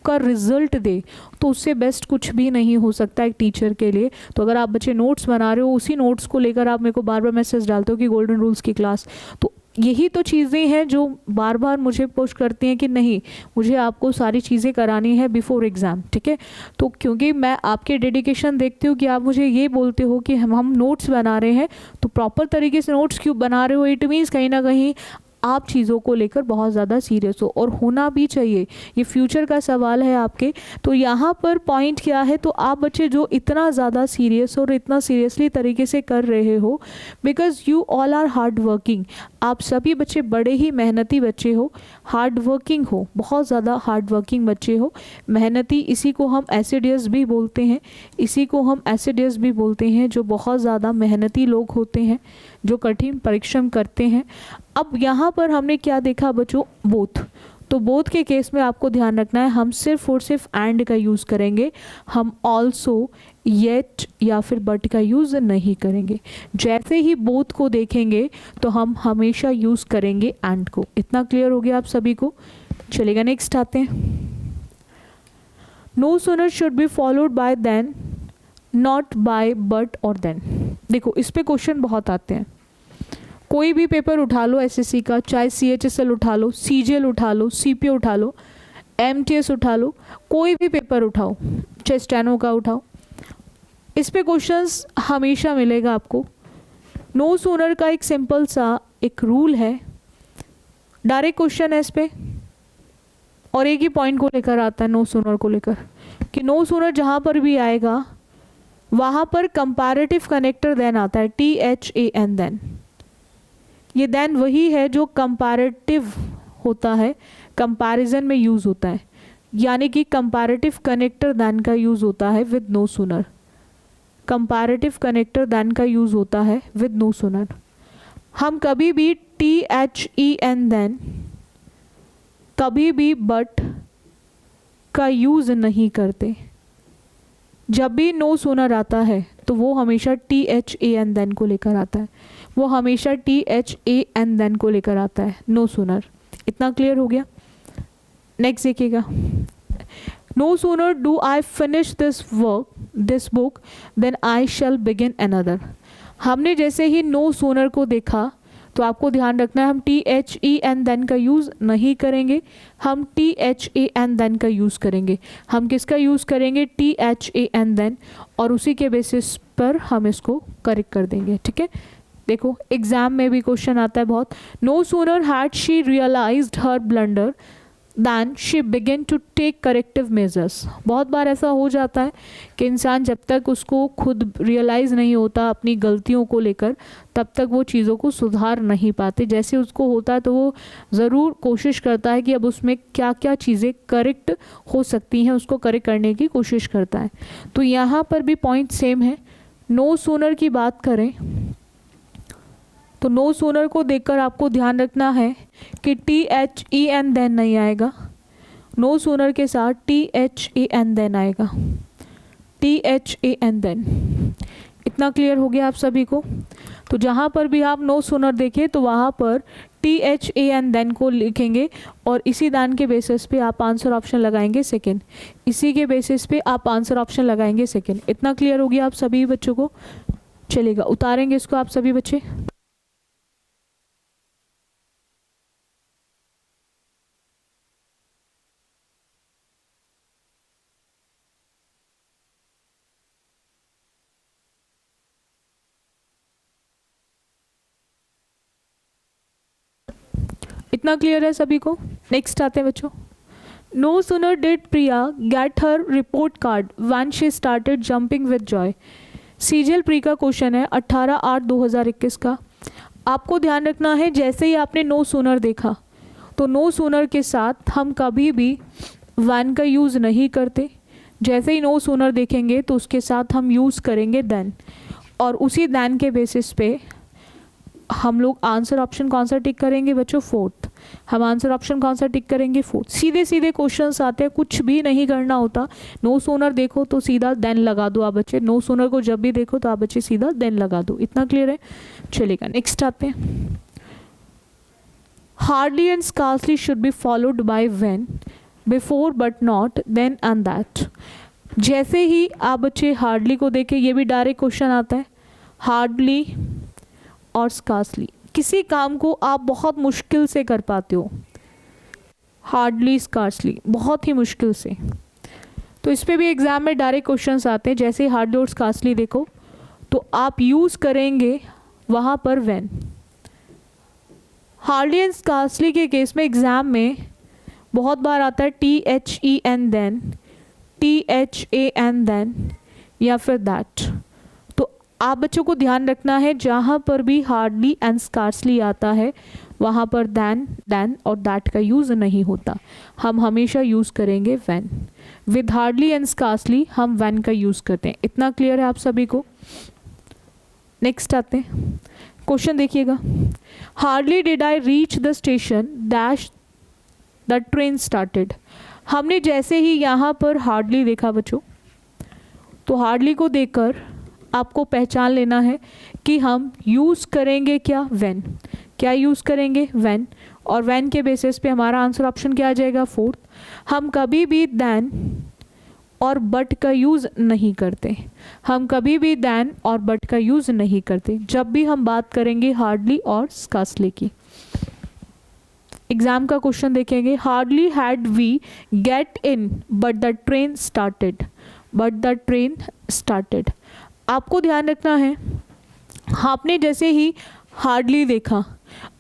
A: का रिजल्ट दे, तो उससे बेस्ट कुछ भी नहीं हो सकता एक टीचर के लिए। तो अगर आप बच्चे नोट्स बना रहे हो, उसी नोट्स को लेकर आप मेरे को बार बार मैसेज डालते हो कि गोल्डन रूल्स की क्लास, तो यही तो चीज़ें हैं जो बार बार मुझे पुश करती हैं कि नहीं, मुझे आपको सारी चीज़ें करानी है बिफोर एग्ज़ाम, ठीक है। तो क्योंकि मैं आपके डेडिकेशन देखती हूँ कि आप मुझे ये बोलते हो कि हम नोट्स बना रहे हैं, तो प्रॉपर तरीके से नोट्स क्यों बना रहे हो, इट मीन्स कहीं ना कहीं आप चीज़ों को लेकर बहुत ज़्यादा सीरियस हो, और होना भी चाहिए, ये फ्यूचर का सवाल है आपके। तो यहाँ पर पॉइंट क्या है, तो आप बच्चे जो इतना ज़्यादा सीरियस और इतना सीरियसली तरीके से कर रहे हो, because you all are hard working, आप सभी बच्चे बड़े ही मेहनती बच्चे हो, हार्ड वर्किंग हो, बहुत ज़्यादा हार्ड वर्किंग बच्चे हो, मेहनती। इसी को हम एसिडियस भी बोलते हैं, इसी को हम एसिडियस भी बोलते हैं, जो बहुत ज़्यादा मेहनती लोग होते हैं, जो कठिन परिश्रम करते हैं। अब यहाँ पर हमने क्या देखा बच्चों, बोथ। तो बोथ के केस में आपको ध्यान रखना है, हम सिर्फ और सिर्फ एंड का यूज़ करेंगे, हम ऑल्सो, येट या फिर बट का यूज़ नहीं करेंगे। जैसे ही बोथ को देखेंगे तो हम हमेशा यूज़ करेंगे एंड को। इतना क्लियर हो गया आप सभी को? चलेगा, नेक्स्ट आते हैं। No sooner should be followed by than, not by but और देन। देखो इस पे क्वेश्चन बहुत आते हैं, कोई भी पेपर उठा लो एसएससी का, चाहे सीएचएसएल उठा लो, सीजीएल उठा लो, सीपीए उठा लो, एमटीएस उठा लो, कोई भी पेपर उठाओ, चाहे स्टेनो का उठाओ, इस पे क्वेश्चंस हमेशा मिलेगा आपको। नो सूनर का एक सिंपल सा एक रूल है, डायरेक्ट क्वेश्चन है इस पे, और एक ही पॉइंट को लेकर आता है नो सूनर को लेकर, कि नो सूनर जहाँ पर भी आएगा वहाँ पर कंपैरेटिव कनेक्टर देन आता है, THAN देन। ये देन वही है जो कंपैरेटिव होता है, कंपैरिजन में यूज़ होता है, यानी कि कंपैरेटिव कनेक्टर देन का यूज़ होता है with no sooner, comparative connector than का यूज़ होता है विद नो सूनर। हम कभी भी THEN देन, कभी भी बट का यूज़ नहीं करते। जब भी नो सूनर आता है तो वो हमेशा THAN देन को लेकर आता है, वो हमेशा THAN देन को लेकर आता है, नो सूनर। इतना क्लियर हो गया? नेक्स्ट देखिएगा, no sooner do I finish this book than I shall begin another. हमने जैसे ही नो सूनर को देखा तो आपको ध्यान रखना है, हम THEN देन का यूज़ नहीं करेंगे, हम THAN देन का यूज़ करेंगे। हम किसका यूज़ करेंगे? THAN देन, और उसी के बेसिस पर हम इसको करेक्ट कर देंगे, ठीक है। देखो एग्जाम में भी क्वेश्चन आता है बहुत, no sooner had she realised her blunder than she begin to take corrective measures. बहुत बार ऐसा हो जाता है कि इंसान जब तक उसको खुद रियलाइज़ नहीं होता अपनी गलतियों को लेकर, तब तक वो चीज़ों को सुधार नहीं पाते। जैसे उसको होता है तो वो ज़रूर कोशिश करता है कि अब उसमें क्या क्या चीज़ें करेक्ट हो सकती हैं, उसको करेक्ट करने की कोशिश करता है। तो यहाँ पर भी पॉइंट सेम है। नो सूनर की बात करें तो नो सूनर को देखकर आपको ध्यान रखना है कि THEN देन नहीं आएगा, नो सूनर के साथ THAN देन आएगा, THAN देन। इतना क्लियर हो गया आप सभी को? तो जहाँ पर भी आप नो सूनर देखें तो वहाँ पर THAN देन को लिखेंगे, और इसी देन के बेसिस पे आप आंसर ऑप्शन लगाएंगे सेकंड, इसी के बेसिस पे आप आंसर ऑप्शन लगाएंगे सेकंड। इतना क्लियर हो गया आप सभी बच्चों को? चलेगा, उतारेंगे इसको आप सभी बच्चे। इतना क्लियर है सभी को? नेक्स्ट आते हैं बच्चों। No sooner did Priya get her report card when she started jumping with joy. CGL pre का क्वेश्चन है 18/8/2021 का। आपको ध्यान रखना है, जैसे ही आपने नो सूनर देखा तो नो सूनर के साथ हम कभी भी व्हेन का यूज़ नहीं करते। जैसे ही नो सूनर देखेंगे तो उसके साथ हम यूज़ करेंगे देन, और उसी देन के बेसिस पे हम लोग आंसर ऑप्शन कौन सा टिक करेंगे बच्चों? फोर्थ। हम आंसर ऑप्शन कौन सा टिक करेंगे? फोर्थ। सीधे सीधे क्वेश्चंस आते हैं, कुछ भी नहीं करना होता। नो सूनर देखो तो सीधा देन लगा दो आप बच्चे, नो सूनर को जब भी देखो तो आप बच्चे सीधा देन लगा दो। इतना क्लियर है? चलेगा, नेक्स्ट आते हैं। Hardly and scarcely should be followed by when, before but not, than and that. जैसे ही आप बच्चे हार्डली को देखें, ये भी डायरेक्ट क्वेश्चन आता है, हार्डली और स्कार्सली किसी काम को आप बहुत मुश्किल से कर पाते हो, हार्डली, स्कार्सली, बहुत ही मुश्किल से। तो इस पे भी एग्जाम में डायरेक्ट क्वेश्चंस आते हैं, जैसे हार्डली और स्कार्सली देखो तो आप यूज़ करेंगे वहाँ पर व्हेन। हार्डली एंड स्कार्सली के केस में एग्जाम में बहुत बार आता है THEN देन, THAN देन, या फिर दैट। तो आप बच्चों को ध्यान रखना है जहाँ पर भी हार्डली एंड स्कार्सली आता है वहाँ पर देन और दैट का यूज़ नहीं होता, हम हमेशा यूज़ करेंगे when. With hardly and scarcely हम व्हेन का यूज़ करते हैं। इतना क्लियर है आप सभी को? नेक्स्ट आते हैं, क्वेश्चन देखिएगा। Hardly did I reach the station dash the train started. हमने जैसे ही यहाँ पर हार्डली देखा बच्चों, तो हार्डली को देखकर आपको पहचान लेना है कि हम यूज़ करेंगे क्या, व्हेन। क्या यूज़ करेंगे, व्हेन। और व्हेन के बेसिस पे हमारा आंसर ऑप्शन क्या आ जाएगा, फोर्थ। हम कभी भी देन और बट का यूज़ नहीं करते, हम कभी भी देन और बट का यूज़ नहीं करते जब भी हम बात करेंगे हार्डली और स्कार्सली की। एग्जाम का क्वेश्चन देखेंगे। Hardly had we get in but the train started, but the train started. आपको ध्यान रखना है, आपने जैसे ही हार्डली देखा,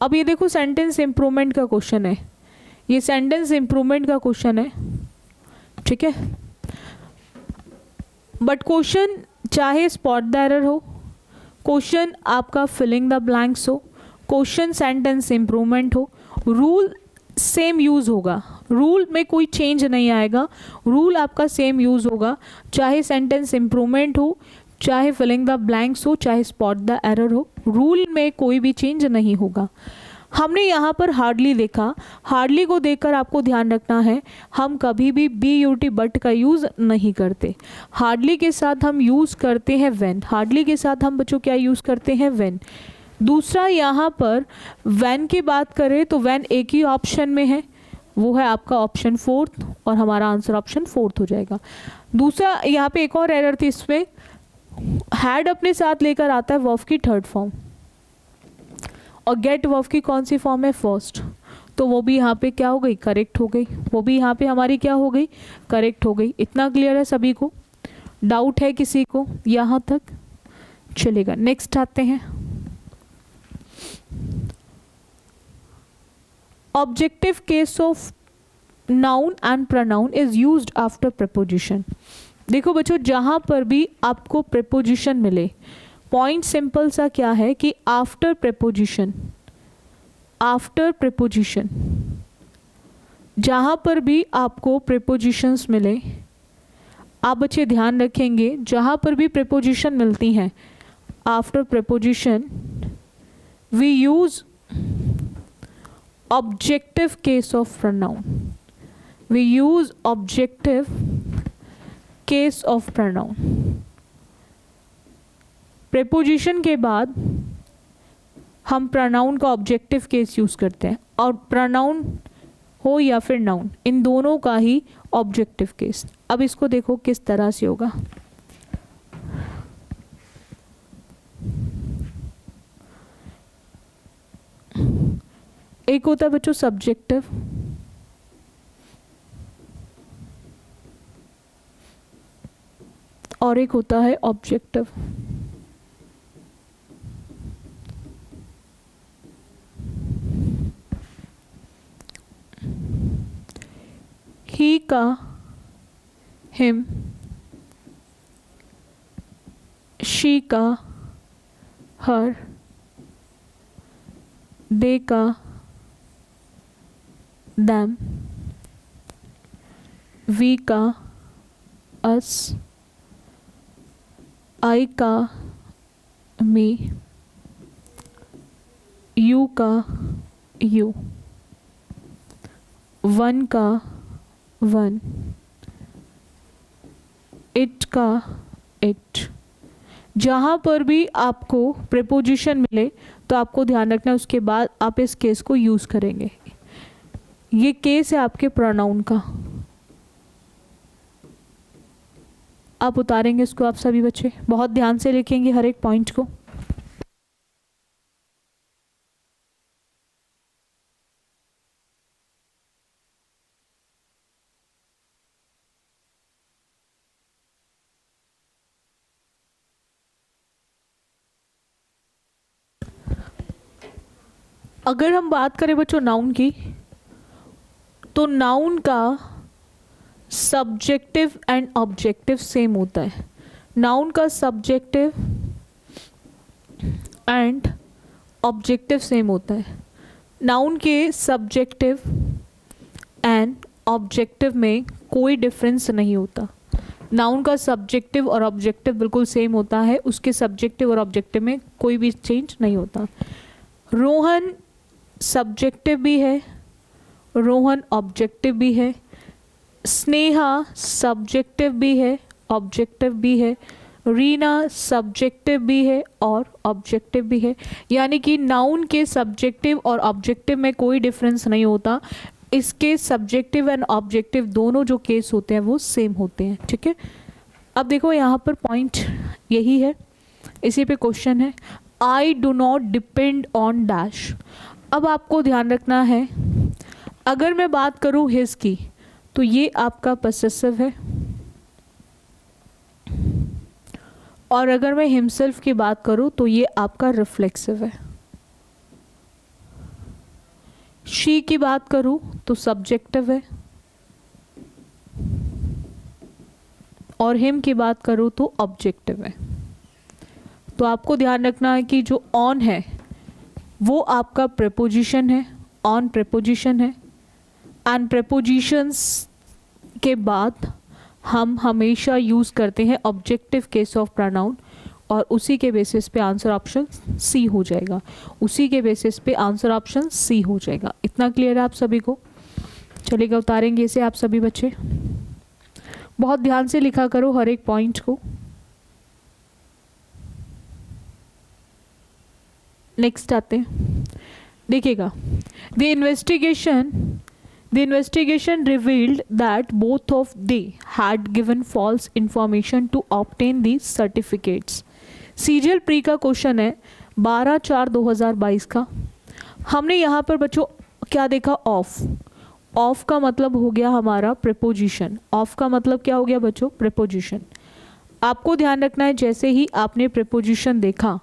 A: अब ये देखो सेंटेंस इम्प्रूवमेंट का क्वेश्चन है, ये सेंटेंस इम्प्रूवमेंट का क्वेश्चन है, ठीक है। बट क्वेश्चन चाहे स्पॉट द एरर हो, क्वेश्चन आपका फिलिंग द ब्लैंक्स हो, क्वेश्चन सेंटेंस इम्प्रूवमेंट हो, रूल सेम यूज़ होगा, रूल में कोई चेंज नहीं आएगा, रूल आपका सेम यूज़ होगा, चाहे सेंटेंस इम्प्रूवमेंट हो, चाहे फिलिंग द ब्लैंक्स हो, चाहे स्पॉट द एरर हो, रूल में कोई भी चेंज नहीं होगा। हमने यहाँ पर हार्डली देखा, हार्डली को देखकर आपको ध्यान रखना है हम कभी भी BUT बट का यूज़ नहीं करते, हार्डली के साथ हम यूज़ करते हैं व्हेन। हार्डली के साथ हम बच्चों क्या यूज़ करते हैं, व्हेन। दूसरा यहाँ पर व्हेन की बात करें तो व्हेन एक ही ऑप्शन में है, वो है आपका ऑप्शन फोर्थ, और हमारा आंसर ऑप्शन फोर्थ हो जाएगा। दूसरा यहाँ पे एक और एरर थी इसमें, हैड अपने साथ लेकर आता है वर्ब की थर्ड फॉर्म, और गेट वर्ब की कौन सी फॉर्म है, फर्स्ट, तो वो भी यहाँ पे क्या हो गई, करेक्ट हो गई, वो भी यहाँ पे हमारी क्या हो गई, करेक्ट हो गई। इतना क्लियर है सभी को? डाउट है किसी को यहाँ तक? चलेगा, नेक्स्ट आते हैं। Objective case of noun and pronoun is used after preposition. देखो बच्चों, जहाँ पर भी आपको प्रीपोजिशन मिले, पॉइंट सिंपल सा क्या है कि आफ्टर प्रीपोजिशन, आफ्टर प्रीपोजिशन, जहाँ पर भी आपको प्रीपोजिशंस मिले, आप बच्चे ध्यान रखेंगे जहाँ पर भी प्रीपोजिशन मिलती हैं after preposition we use objective case of pronoun, we use objective case of pronoun. Preposition के बाद हम प्रोनाउन का ऑब्जेक्टिव केस यूज़ करते हैं, और प्रोनाउन हो या फिर नाउन, इन दोनों का ही ऑब्जेक्टिव केस। अब इसको देखो किस तरह से होगा। एक होता है बच्चों सब्जेक्टिव, और एक होता है ऑब्जेक्टिव। ही का हिम, शी का हर, दे का them, we का us, I का me, you का you, one का one, it का it। जहाँ पर भी आपको प्रीपोजिशन मिले तो आपको ध्यान रखना है उसके बाद आप इस केस को यूज़ करेंगे। ये केस है आपके प्रोनाउन का, आप उतारेंगे इसको आप सभी बच्चे, बहुत ध्यान से लिखेंगे हर एक पॉइंट को। अगर हम बात करें बच्चों नाउन की, तो नाउन का सब्जेक्टिव एंड ऑब्जेक्टिव सेम होता है। नाउन का सब्जेक्टिव एंड ऑब्जेक्टिव सेम होता है। नाउन के सब्जेक्टिव एंड ऑब्जेक्टिव में कोई डिफरेंस नहीं होता। नाउन का सब्जेक्टिव और ऑब्जेक्टिव बिल्कुल सेम होता है, उसके सब्जेक्टिव और ऑब्जेक्टिव में कोई भी चेंज नहीं होता। रोहन सब्जेक्टिव भी है, रोहन ऑब्जेक्टिव भी है, स्नेहा सब्जेक्टिव भी है, ऑब्जेक्टिव भी है, रीना सब्जेक्टिव भी है और ऑब्जेक्टिव भी है। यानी कि नाउन के सब्जेक्टिव और ऑब्जेक्टिव में कोई डिफरेंस नहीं होता। इसके सब्जेक्टिव एंड ऑब्जेक्टिव दोनों जो केस होते हैं वो सेम होते हैं। ठीक है, अब देखो यहाँ पर पॉइंट यही है, इसी पे क्वेश्चन है, I do not depend on dash. अब आपको ध्यान रखना है, अगर मैं बात करूँ हिज की तो ये आपका पसेसिव है, और अगर मैं हिमसेल्फ की बात करूँ तो ये आपका रिफ्लेक्सिव है। शी की बात करूँ तो सब्जेक्टिव है, और हिम की बात करूँ तो ऑब्जेक्टिव है। तो आपको ध्यान रखना है कि जो ऑन है वो आपका प्रेपोजिशन है, ऑन प्रेपोजिशन है, एंड प्रेपोजिशंस के बाद हम हमेशा यूज़ करते हैं ऑब्जेक्टिव केस ऑफ प्रोनाउन, और उसी के बेसिस पे आंसर ऑप्शन सी हो जाएगा। उसी के बेसिस पे आंसर ऑप्शन सी हो जाएगा। इतना क्लियर है आप सभी को? चलिएगा, उतारेंगे इसे आप सभी बच्चे। बहुत ध्यान से लिखा करो हर एक पॉइंट को। नेक्स्ट आते हैं, देखिएगा, the investigation revealed that both of they had given false information to obtain these certificates। CGL pre का क्वेश्चन है 12/4/2022 का। हमने यहाँ पर बच्चों क्या देखा? ऑफ। ऑफ का मतलब हो गया हमारा प्रेपोजिशन। ऑफ का मतलब क्या हो गया बच्चों? प्रेपोजिशन। आपको ध्यान रखना है, जैसे ही आपने प्रेपोजिशन देखा,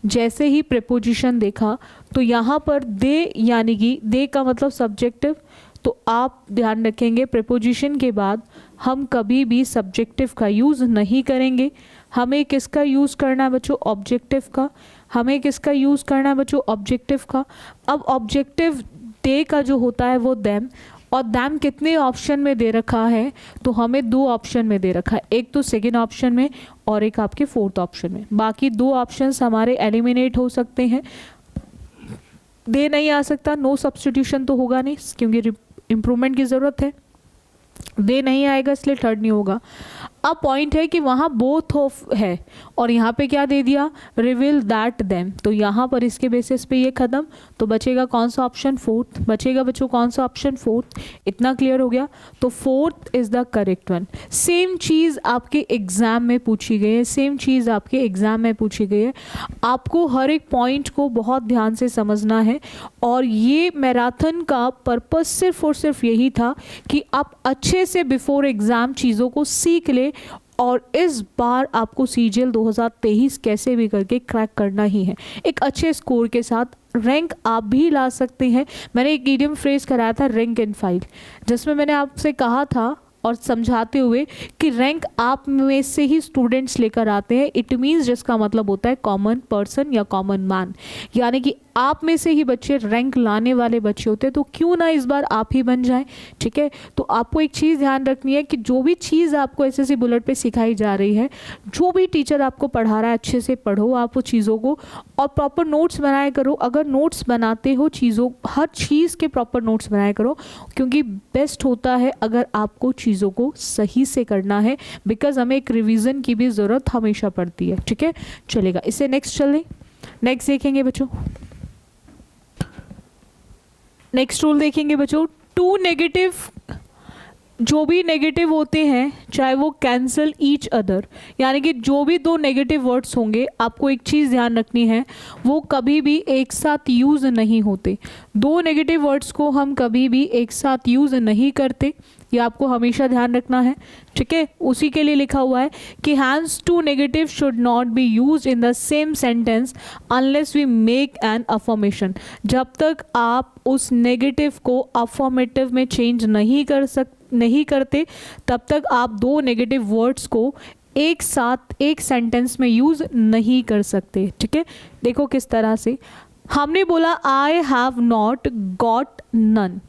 A: जैसे ही प्रेपोजिशन देखा तो यहाँ पर दे, यानी कि दे का मतलब सब्जेक्टिव, तो आप ध्यान रखेंगे प्रेपोजिशन के बाद हम कभी भी सब्जेक्टिव का यूज़ नहीं करेंगे। हमें किसका यूज़ करना है बच्चों? ऑब्जेक्टिव का। हमें किसका यूज़ करना है बच्चों? ऑब्जेक्टिव का। अब ऑब्जेक्टिव दे का जो होता है वो देम, और दैम कितने ऑप्शन में दे रखा है? तो हमें 2 ऑप्शन में दे रखा है, एक तो सेकेंड ऑप्शन में और एक आपके 4th ऑप्शन में। बाकी 2 ऑप्शंस हमारे एलिमिनेट हो सकते हैं। दे नहीं आ सकता, नो सब्स्टिट्यूशन तो होगा नहीं क्योंकि इम्प्रूवमेंट की ज़रूरत है। दे नहीं आएगा इसलिए थर्ड नहीं होगा। अब पॉइंट है कि वहाँ बोथ ऑफ है और यहाँ पे क्या दे दिया? Reveal that them. तो यहाँ पर इसके बेसिस पे ये खत्म, तो बचेगा कौन सा ऑप्शन? 4th। बचेगा बच्चों कौन सा ऑप्शन? 4th। इतना क्लियर हो गया? तो 4th is the correct one. Same चीज़ आपके एग्जाम में पूछी गई है, सेम चीज़ आपके एग्जाम में पूछी गई है। आपको हर एक पॉइंट को बहुत ध्यान से समझना है, और ये मैराथन का पर्पस सिर्फ और सिर्फ यही था कि आप अच्छे से बिफोर एग्ज़ाम चीज़ों को सीख ले, और इस बार आपको सीजीएल 2023 कैसे भी करके क्रैक करना ही है। एक अच्छे स्कोर के साथ रैंक आप भी ला सकते हैं। मैंने एक ईडियम फ्रेज कराया था, रैंक एंड फाइल, जिसमें मैंने आपसे कहा था और समझाते हुए कि रैंक आप में से ही स्टूडेंट्स लेकर आते हैं। इट मीन्स जिसका मतलब होता है कॉमन पर्सन या कॉमन मैन, यानी कि आप में से ही बच्चे रैंक लाने वाले बच्चे होते हैं। तो क्यों ना इस बार आप ही बन जाएं, ठीक है। तो आपको एक चीज़ ध्यान रखनी है कि जो भी चीज़ आपको एसएससी बुलेट पे सिखाई जा रही है, जो भी टीचर आपको पढ़ा रहा है, अच्छे से पढ़ो आप वो चीज़ों को, और प्रॉपर नोट्स बनाया करो। अगर नोट्स बनाते हो चीज़ों, हर चीज़ के प्रॉपर नोट्स बनाया करो, क्योंकि बेस्ट होता है अगर आपको चीज़ों को सही से करना है, बिकॉज हमें एक रिवीजन की भी ज़रूरत हमेशा पड़ती है, ठीक है। चलेगा, इससे नेक्स्ट चलें। नेक्स्ट देखेंगे बच्चों, नेक्स्ट रूल देखेंगे बच्चों, टू नेगेटिव जो भी नेगेटिव होते हैं चाहे वो कैंसल ईच अदर, यानी कि जो भी दो नेगेटिव वर्ड्स होंगे आपको एक चीज़ ध्यान रखनी है, वो कभी भी एक साथ यूज़ नहीं होते। दो नेगेटिव वर्ड्स को हम कभी भी एक साथ यूज़ नहीं करते, ये आपको हमेशा ध्यान रखना है, ठीक है। उसी के लिए लिखा हुआ है कि hence two negative should not be use in the same sentence unless we make an affirmation. जब तक आप उस नेगेटिव को अफर्मेटिव में चेंज नहीं करते तब तक आप दो नेगेटिव वर्ड्स को एक साथ एक सेंटेंस में यूज़ नहीं कर सकते, ठीक है। देखो किस तरह से हमने बोला I have not got none,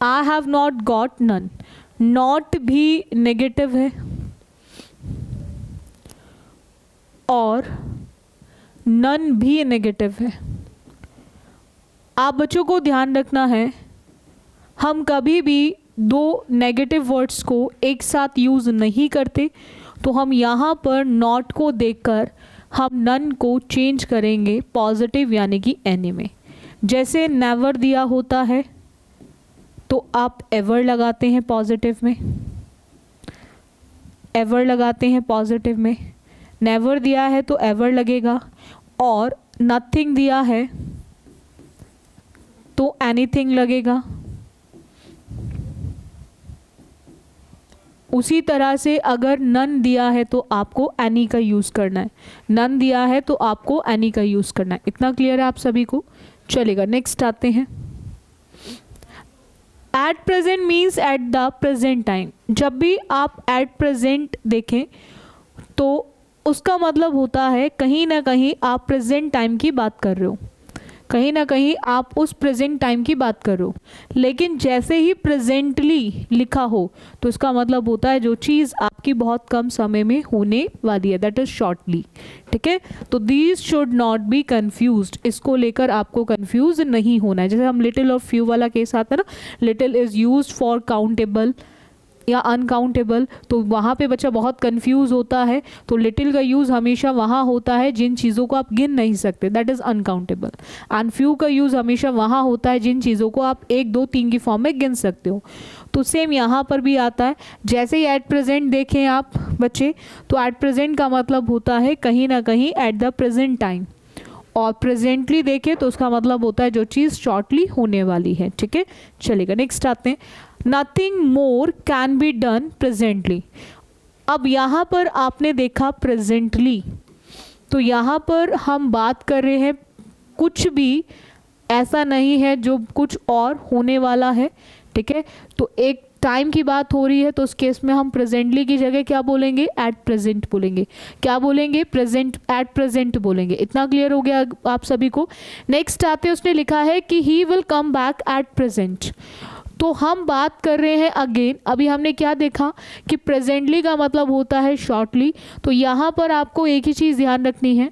A: I have not got none, not भी नेगेटिव है और नन भी नेगेटिव है। आप बच्चों को ध्यान रखना है, हम कभी भी दो नेगेटिव वर्ड्स को एक साथ यूज़ नहीं करते, तो हम यहाँ पर नॉट को देखकर हम नन को चेंज करेंगे पॉजिटिव यानी कि एनी में। जैसे नेवर दिया होता है तो आप एवर लगाते हैं पॉजिटिव में, एवर लगाते हैं पॉजिटिव में, नेवर दिया है तो एवर लगेगा, और नथिंग दिया है तो एनीथिंग लगेगा। उसी तरह से अगर नन दिया है तो आपको एनी का यूज़ करना है, नन दिया है तो आपको एनी का यूज़ करना है। इतना क्लियर है आप सभी को? चलेगा, नेक्स्ट आते हैं। At present means at the present time. जब भी आप एट प्रेजेंट देखें तो उसका मतलब होता है कहीं ना कहीं आप प्रेजेंट टाइम की बात कर रहे हो, कहीं ना कहीं आप उस प्रेजेंट टाइम की बात कर रहे हो। लेकिन जैसे ही प्रेजेंटली लिखा हो तो इसका मतलब होता है जो चीज़ आपकी बहुत कम समय में होने वाली है, दैट इज शॉर्टली, ठीक है। तो these should not B confused, इसको लेकर आपको कन्फ्यूज नहीं होना है। जैसे हम लिटिल और फ्यू वाला केस आता है ना, little is used for countable या अनकाउंटेबल, तो वहाँ पे बच्चा बहुत कंफ्यूज होता है। तो लिटिल का यूज़ हमेशा वहाँ होता है जिन चीज़ों को आप गिन नहीं सकते, that is uncountable. And few का यूज़ हमेशा वहाँ होता है जिन चीज़ों को आप 1 2 3 की फॉर्म में गिन सकते हो। तो सेम यहाँ पर भी आता है। जैसे ही एट प्रेजेंट देखें आप बच्चे, तो एट प्रेजेंट का मतलब होता है कहीं ना कहीं एट द प्रेजेंट टाइम, और प्रेजेंटली देखें तो उसका मतलब होता है जो चीज़ शॉर्टली होने वाली है, ठीक है। चलेगा, नेक्स्ट आते हैं। Nothing more can be done presently. अब यहाँ पर आपने देखा प्रेजेंटली, तो यहाँ पर हम बात कर रहे हैं कुछ भी ऐसा नहीं है जो कुछ और होने वाला है, ठीक है। तो एक टाइम की बात हो रही है तो उस केस में हम प्रेजेंटली की जगह क्या बोलेंगे? एट प्रेजेंट बोलेंगे। क्या बोलेंगे? प्रेजेंट, एट प्रेजेंट बोलेंगे। इतना क्लियर हो गया आप सभी को? नेक्स्ट आते उसने लिखा है कि ही will come back at present. तो हम बात कर रहे हैं अगेन, अभी हमने क्या देखा कि प्रेजेंटली का मतलब होता है शॉर्टली। तो यहाँ पर आपको एक ही चीज़ ध्यान रखनी है,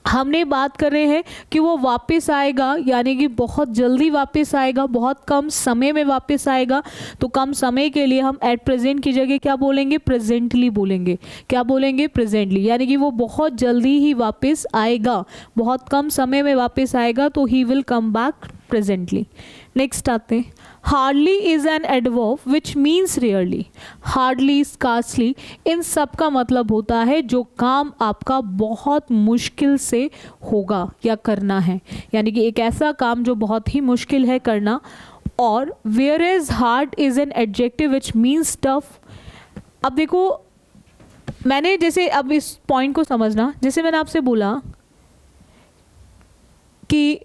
A: हमने बात कर रहे हैं कि वो वापस आएगा, यानी कि बहुत जल्दी वापस आएगा, बहुत कम समय में वापस आएगा। तो कम समय के लिए हम एट प्रेजेंट की जगह क्या बोलेंगे? प्रेजेंटली बोलेंगे। क्या बोलेंगे? प्रेजेंटली, यानी कि वो बहुत जल्दी ही वापस आएगा, बहुत कम समय में वापस आएगा, तो he will come back presently. Next आते हैं। Hardly is an adverb which means rarely. Hardly, scarcely, इन सब का मतलब होता है जो काम आपका बहुत मुश्किल से होगा या करना है, यानी कि एक ऐसा काम जो बहुत ही मुश्किल है करना। और where is hard is an adjective which means tough. अब देखो, मैंने जैसे, अब इस पॉइंट को समझना, जैसे मैंने आपसे बोला कि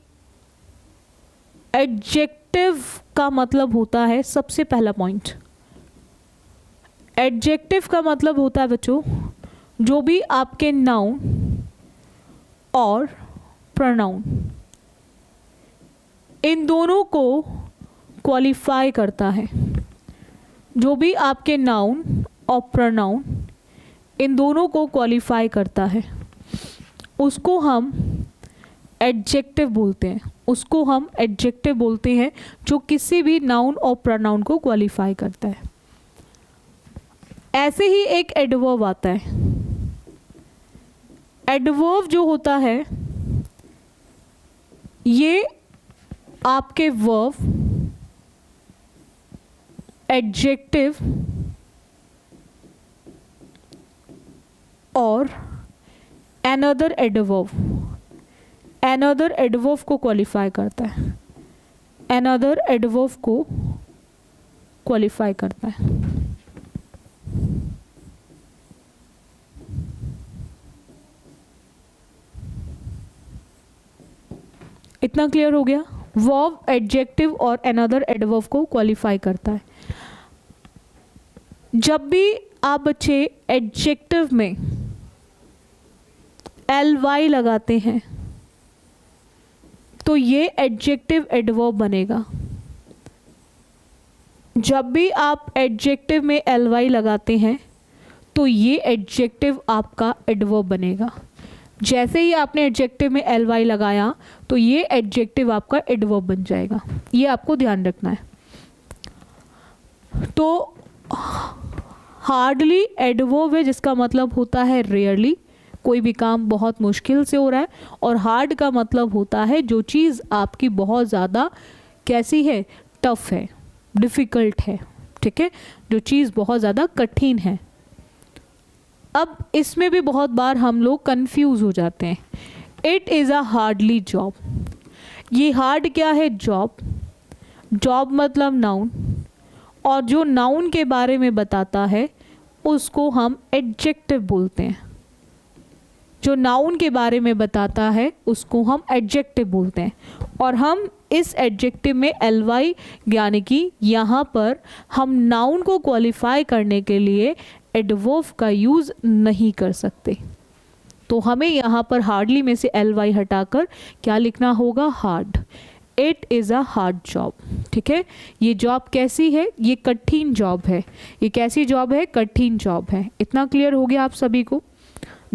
A: एडजेक्टिव का मतलब होता है, सबसे पहला पॉइंट, एडजेक्टिव का मतलब होता है बच्चों जो भी आपके नाउन और प्रोनाउन इन दोनों को क्वालिफाई करता है। जो भी आपके नाउन और प्रोनाउन इन दोनों को क्वालिफाई करता है उसको हम एडजेक्टिव बोलते हैं, उसको हम एडजेक्टिव बोलते हैं जो किसी भी नाउन और प्रोनाउन को क्वालिफाई करता है। ऐसे ही एक एडवर्ब आता है। एडवर्ब जो होता है ये आपके वर्ब एडजेक्टिव और another adverb, another adverb को क्वालिफाई करता है, another adverb को क्वालिफाई करता है। इतना क्लियर हो गया? वर्ब, एडजेक्टिव और अनदर एडवर्ब को क्वालिफाई करता है। जब भी आप बच्चे एडजेक्टिव में ly लगाते हैं तो ये एडजेक्टिव एडवर्ब बनेगा। जब भी आप एडजेक्टिव में ly लगाते हैं तो ये एडजेक्टिव आपका एडवर्ब बनेगा। जैसे ही आपने एडजेक्टिव में ly लगाया तो ये एडजेक्टिव आपका एडवर्ब बन जाएगा। ये आपको ध्यान रखना है। तो हार्डली एडवर्ब है जिसका मतलब होता है रेयरली, कोई भी काम बहुत मुश्किल से हो रहा है, और हार्ड का मतलब होता है जो चीज़ आपकी बहुत ज़्यादा कैसी है, टफ है, डिफ़िकल्ट है, ठीक है, जो चीज़ बहुत ज़्यादा कठिन है। अब इसमें भी बहुत बार हम लोग कंफ्यूज हो जाते हैं। It is a hardly job. ये हार्ड क्या है? जॉब। जॉब मतलब नाउन, और जो नाउन के बारे में बताता है उसको हम एडजेक्टिव बोलते हैं। जो नाउन के बारे में बताता है उसको हम एडजेक्टिव बोलते हैं। और हम इस एडजेक्टिव में ly यानी कि यहाँ पर हम नाउन को क्वालिफाई करने के लिए एडवर्ब का यूज़ नहीं कर सकते। तो हमें यहाँ पर हार्डली में से ly हटाकर क्या लिखना होगा? Hard. It is a hard job. ठीक है, ये जॉब कैसी है? ये कठिन जॉब है। ये कैसी जॉब है? कठिन जॉब है। इतना क्लियर हो गया आप सभी को?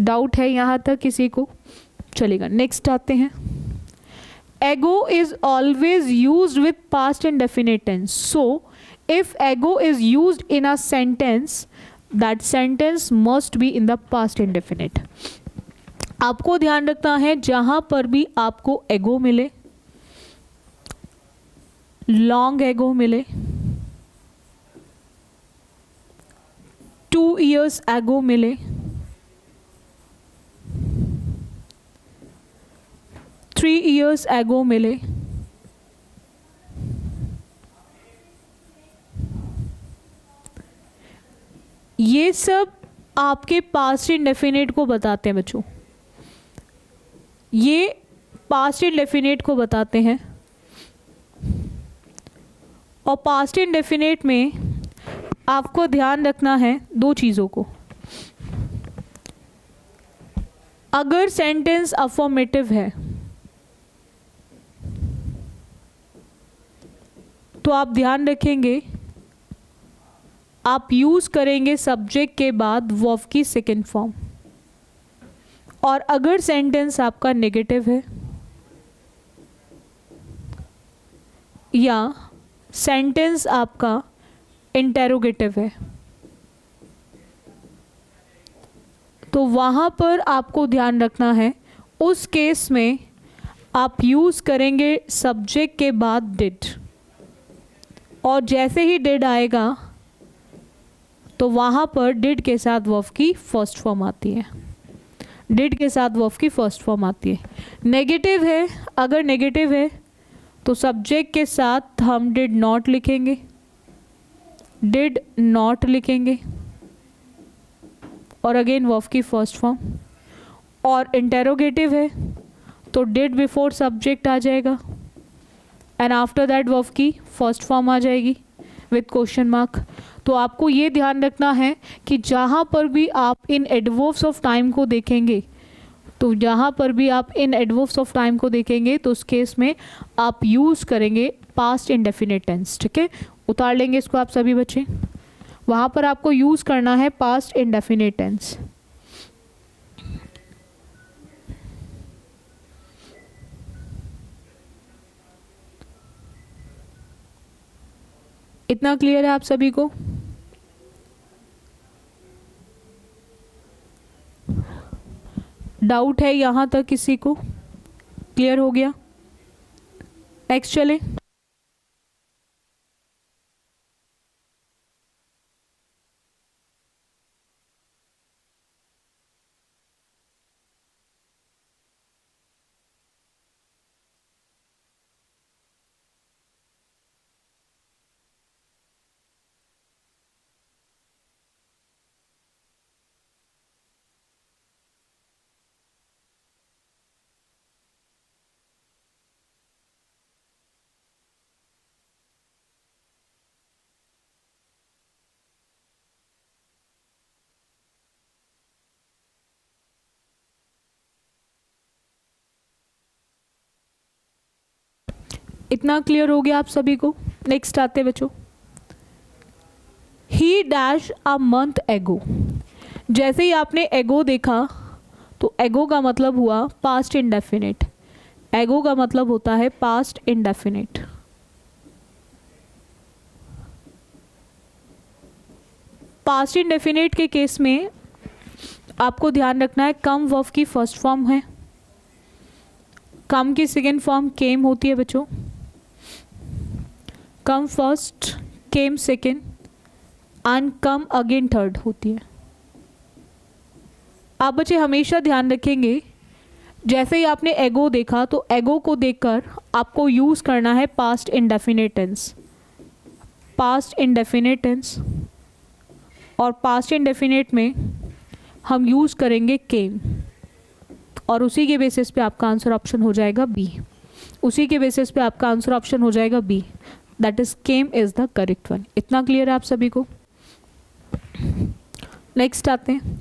A: डाउट है यहाँ तक किसी को? चलेगा, नेक्स्ट आते हैं। Ago is always used with past and definite tense. So if ago is used in a sentence, that sentence must be in the past and definite. आपको ध्यान रखना है जहां पर भी आपको एगो मिले, लॉन्ग एगो मिले, 2 years एगो मिले, 3 years एगो मिले, ये सब आपके पास्ट इंडेफिनिट को बताते हैं बच्चों। ये पास्ट इंडेफिनिट को बताते हैं। और पास्ट इंडेफिनिट में आपको ध्यान रखना है 2 चीज़ों को। अगर सेंटेंस अफर्मेटिव है तो आप ध्यान रखेंगे आप यूज़ करेंगे सब्जेक्ट के बाद वर्ब की सेकेंड फॉर्म। और अगर सेंटेंस आपका नेगेटिव है या सेंटेंस आपका इंटेरोगेटिव है तो वहाँ पर आपको ध्यान रखना है, उस केस में आप यूज़ करेंगे सब्जेक्ट के बाद डिड। और जैसे ही डिड आएगा तो वहाँ पर डिड के साथ वर्ब की फर्स्ट फॉर्म आती है। डिड के साथ वर्ब की फर्स्ट फॉर्म आती है। नेगेटिव है, अगर नेगेटिव है तो सब्जेक्ट के साथ हम डिड नॉट लिखेंगे, डिड नॉट लिखेंगे, और अगेन वर्ब की फर्स्ट फॉर्म। और इंटेरोगेटिव है तो डिड बिफोर सब्जेक्ट आ जाएगा एंड आफ्टर दैट वर्ब की फर्स्ट फॉर्म आ जाएगी विथ क्वेश्चन मार्क। तो आपको ये ध्यान रखना है कि जहाँ पर भी आप इन एडवर्ब्स ऑफ टाइम को देखेंगे, तो जहाँ पर भी आप इन एडवर्ब्स ऑफ टाइम को देखेंगे तो उस केस में आप यूज़ करेंगे पास्ट इंडेफिनिट टेंस। ठीक है, उतार लेंगे इसको आप सभी बच्चे। वहाँ पर आपको यूज़ करना है पास्ट इंडेफिनिट टेंस। इतना क्लियर है आप सभी को? डाउट है यहाँ तक किसी को? क्लियर हो गया? नेक्स्ट चले। इतना क्लियर हो गया आप सभी को। नेक्स्ट आते बच्चों, ही डैश अ मंथ एगो। जैसे ही आपने एगो देखा तो एगो का मतलब हुआ पास्ट इंडेफिनिट। एगो का मतलब होता है पास्ट इंडेफिनिट। पास्ट इंडेफिनिट के केस में आपको ध्यान रखना है कम वर्ब की फर्स्ट फॉर्म है, कम की सेकेंड फॉर्म केम होती है बच्चों। Come first, came second and come again third होती है। आप बच्चे हमेशा ध्यान रखेंगे, जैसे ही आपने एगो देखा तो एगो को देखकर आपको यूज़ करना है past indefinite tense. Past indefinite tense, और पास्ट इंडेफिनिट में हम यूज़ करेंगे केम, और उसी के बेसिस पे आपका आंसर ऑप्शन हो जाएगा बी। उसी के बेसिस पे आपका आंसर ऑप्शन हो जाएगा B, that is came is the correct one. इतना क्लियर है आप सभी को। नेक्स्ट आते हैं,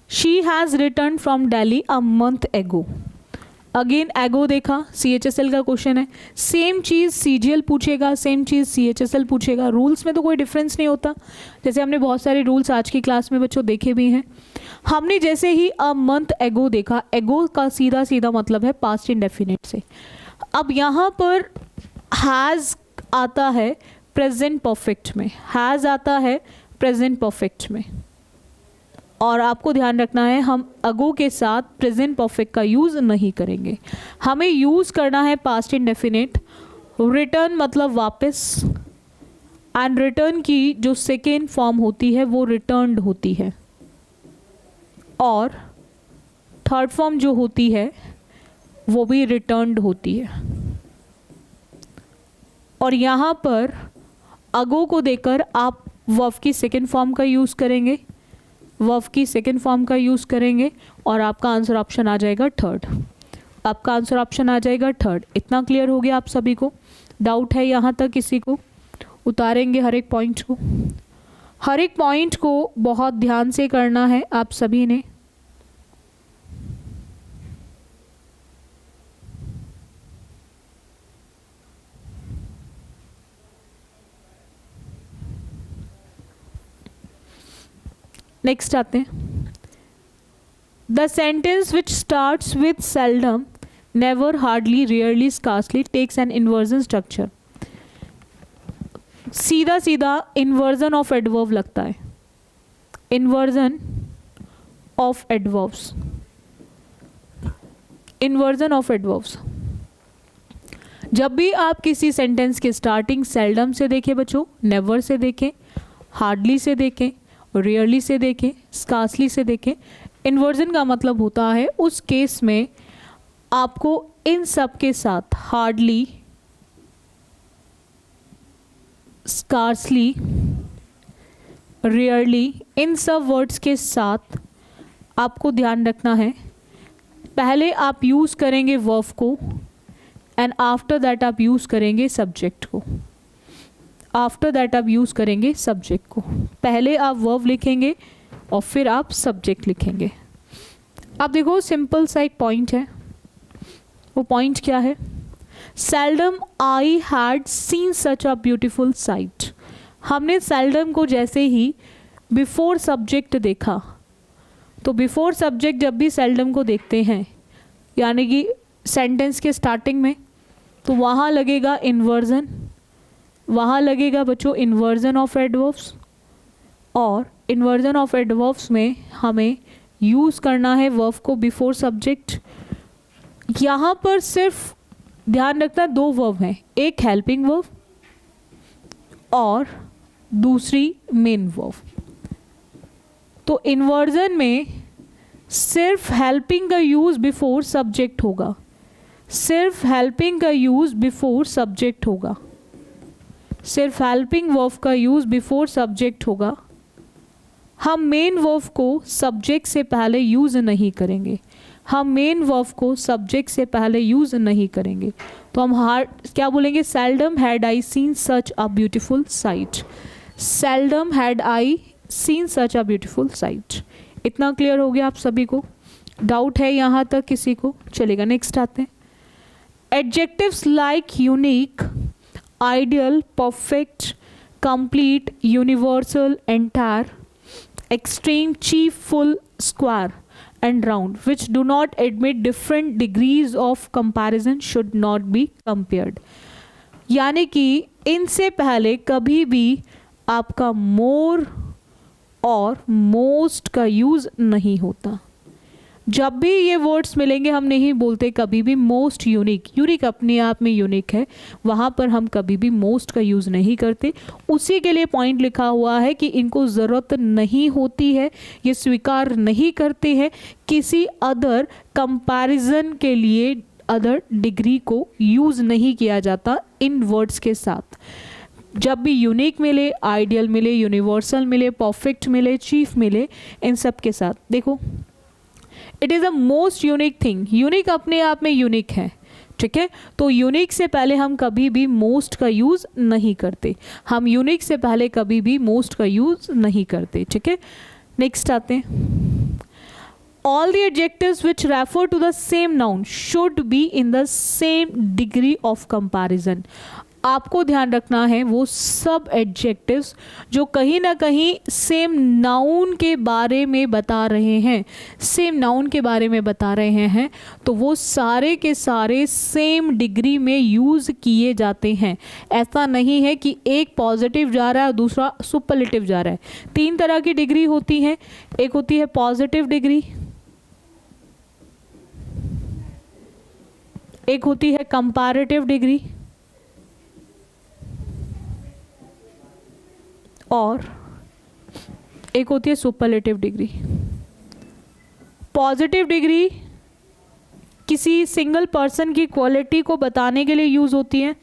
A: she has return from Delhi a month ago. Again ago देखा, CHSL का क्वेश्चन है, सेम चीज़ CGL पूछेगा, सेम चीज़ CHSL पूछेगा। रूल्स में तो कोई डिफरेंस नहीं होता, जैसे हमने बहुत सारे रूल्स आज की क्लास में बच्चों देखे भी हैं। हमने जैसे ही अ मंथ एगो देखा, एगो का सीधा सीधा मतलब है पास्ट इंडेफिनिट से। अब यहाँ पर हैज़ आता है प्रेजेंट परफेक्ट में, हैज़ आता है प्रेजेंट परफेक्ट में, और आपको ध्यान रखना है हम अगो के साथ प्रेजेंट परफेक्ट का यूज़ नहीं करेंगे, हमें यूज़ करना है पास्ट इंडेफिनिट। रिटर्न मतलब वापस, एंड रिटर्न की जो सेकेंड फॉर्म होती है वो रिटर्न्ड होती है, और थर्ड फॉर्म जो होती है वो भी रिटर्न्ड होती है। और यहाँ पर अगो को देकर आप वर्ब की सेकेंड फॉर्म का यूज़ करेंगे, वर्ब की सेकेंड फॉर्म का यूज़ करेंगे, और आपका आंसर ऑप्शन आ जाएगा थर्ड। आपका आंसर ऑप्शन आ जाएगा थर्ड। इतना क्लियर हो गया आप सभी को? डाउट है यहाँ तक किसी को? उतारेंगे हर एक पॉइंट को, हर एक पॉइंट को बहुत ध्यान से करना है आप सभी ने। नेक्स्ट आते हैं, the sentence which starts with seldom, never, hardly, rarely, scarcely takes an inversion structure. सीधा सीधा इन्वर्जन ऑफ एडवर्ब लगता है, inversion of adverbs, inversion of adverbs. जब भी आप किसी सेंटेंस की स्टार्टिंग सेल्डम से देखें बच्चों, नेवर से देखें, हार्डली से देखें, रेयरली से देखें, स्कार्सली से देखें, इन्वर्जन का मतलब होता है उस केस में आपको इन सब के साथ हार्डली, स्कार्सली, रेयरली, इन सब वर्ड्स के साथ आपको ध्यान रखना है। पहले आप यूज़ करेंगे वर्ब को, एंड आफ्टर दैट आप यूज़ करेंगे सब्जेक्ट को। आफ्टर दैट आप यूज़ करेंगे सब्जेक्ट को। पहले आप वर्ब लिखेंगे और फिर आप सब्जेक्ट लिखेंगे। आप देखो सिंपल सा एक पॉइंट है, वो पॉइंट क्या है? Seldom I had seen such a beautiful sight. हमने सेल्डम को जैसे ही बिफोर सब्जेक्ट देखा, तो बिफोर सब्जेक्ट जब भी सेल्डम को देखते हैं यानी कि सेंटेंस के स्टार्टिंग में, तो वहाँ लगेगा इन्वर्जन, वहाँ लगेगा बच्चों इन्वर्जन ऑफ एडवर्ब्स, और इन्वर्जन ऑफ एडवर्ब्स में हमें यूज़ करना है वर्ब को बिफोर सब्जेक्ट। यहाँ पर सिर्फ ध्यान रखना दो वर्ब हैं, एक हेल्पिंग वर्ब और दूसरी मेन वर्ब। तो इन्वर्जन में सिर्फ हेल्पिंग का यूज़ बिफोर सब्जेक्ट होगा, सिर्फ हेल्पिंग का यूज़ बिफोर सब्जेक्ट होगा, सिर्फ हेल्पिंग वर्ब का यूज़ बिफोर सब्जेक्ट होगा। हम मेन वर्ब को सब्जेक्ट से पहले यूज़ नहीं करेंगे, हम मेन वर्ब को सब्जेक्ट से पहले यूज़ नहीं करेंगे। तो हम क्या बोलेंगे? Seldom had I seen such a beautiful sight, seldom had I seen such a beautiful sight. इतना क्लियर हो गया आप सभी को? डाउट है यहाँ तक किसी को? चलेगा, नेक्स्ट आते हैं। Adjectives like unique, ideal, perfect, complete, universal, entire, extreme, chief, full, square and round, which do not admit different degrees of comparison should not be compared. यानी कि इनसे पहले कभी भी आपका more और most का यूज़ नहीं होता. जब भी ये वर्ड्स मिलेंगे हम नहीं बोलते कभी भी मोस्ट यूनिक. यूनिक अपने आप में यूनिक है, वहाँ पर हम कभी भी मोस्ट का यूज़ नहीं करते. उसी के लिए पॉइंट लिखा हुआ है कि इनको ज़रूरत नहीं होती है, ये स्वीकार नहीं करते हैं किसी अदर कंपैरिजन के लिए. अदर डिग्री को यूज़ नहीं किया जाता इन वर्ड्स के साथ. जब भी यूनिक मिले, आइडियल मिले, यूनिवर्सल मिले, परफेक्ट मिले, चीफ मिले, इन सब के साथ देखो it is a most unique thing. Unique अपने आप में यूनिक है, ठीक है. तो यूनिक से पहले हम कभी भी मोस्ट का यूज़ नहीं करते. हम यूनिक से पहले कभी भी मोस्ट का यूज़ नहीं करते, ठीक है. नेक्स्ट आते हैं. All the adjectives which refer to the same noun should be in the same degree of comparison. आपको ध्यान रखना है वो सब एडजेक्टिव्स जो कहीं ना कहीं सेम नाउन के बारे में बता रहे हैं, सेम नाउन के बारे में बता रहे हैं, तो वो सारे के सारे सेम डिग्री में यूज़ किए जाते हैं. ऐसा नहीं है कि एक पॉजिटिव जा रहा है और दूसरा सुपरलेटिव जा रहा है. 3 तरह की डिग्री होती है. एक होती है पॉजिटिव डिग्री, एक होती है कंपैरेटिव डिग्री, और एक होती है सुपरलेटिव डिग्री. पॉजिटिव डिग्री किसी सिंगल पर्सन की क्वालिटी को बताने के लिए यूज़ होती है.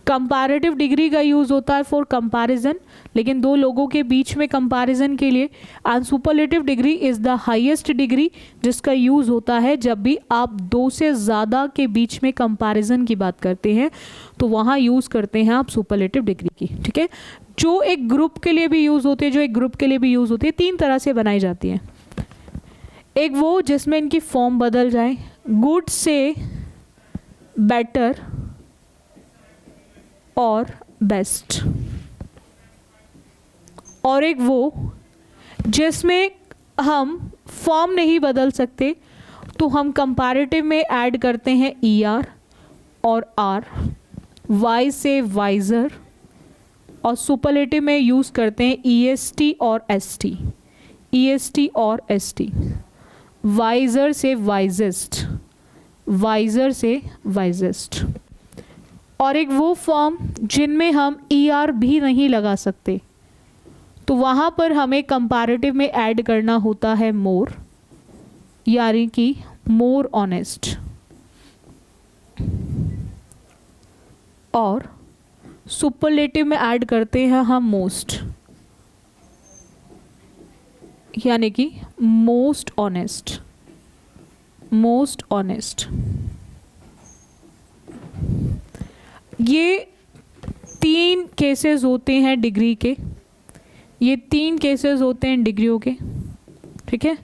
A: कंपैरेटिव डिग्री का यूज़ होता है फॉर कंपैरिजन, लेकिन 2 लोगों के बीच में कंपैरिजन के लिए. And superlative degree is the highest degree जिसका यूज़ होता है जब भी आप 2 से ज़्यादा के बीच में कंपैरिजन की बात करते हैं, तो वहाँ यूज़ करते हैं आप सुपरलेटिव डिग्री की, ठीक है. जो एक ग्रुप के लिए भी यूज़ होती है, जो एक ग्रुप के लिए भी यूज़ होती है, 3 तरह से बनाई जाती है. एक वो जिसमें इनकी फॉर्म बदल जाए, गुड से बेटर और बेस्ट. और एक वो जिसमें हम फॉर्म नहीं बदल सकते, तो हम कंपैरेटिव में ऐड करते हैं ER और R, वाई से वाइजर, और सुपरलेटिव में यूज़ करते हैं EST और ST, EST और ST. वाइजर से वाइजेस्ट, वाइजर से वाइजेस्ट. और एक वो फॉर्म जिनमें हम ER भी नहीं लगा सकते, तो वहाँ पर हमें कंपैरेटिव में ऐड करना होता है मोर, यानी कि मोर ऑनेस्ट. और सुपरलेटिव में ऐड करते हैं हम मोस्ट, यानी कि मोस्ट ऑनेस्ट, मोस्ट ऑनेस्ट. ये 3 केसेस होते हैं डिग्री के, ये 3 केसेस होते हैं डिग्रियों के, ठीक है.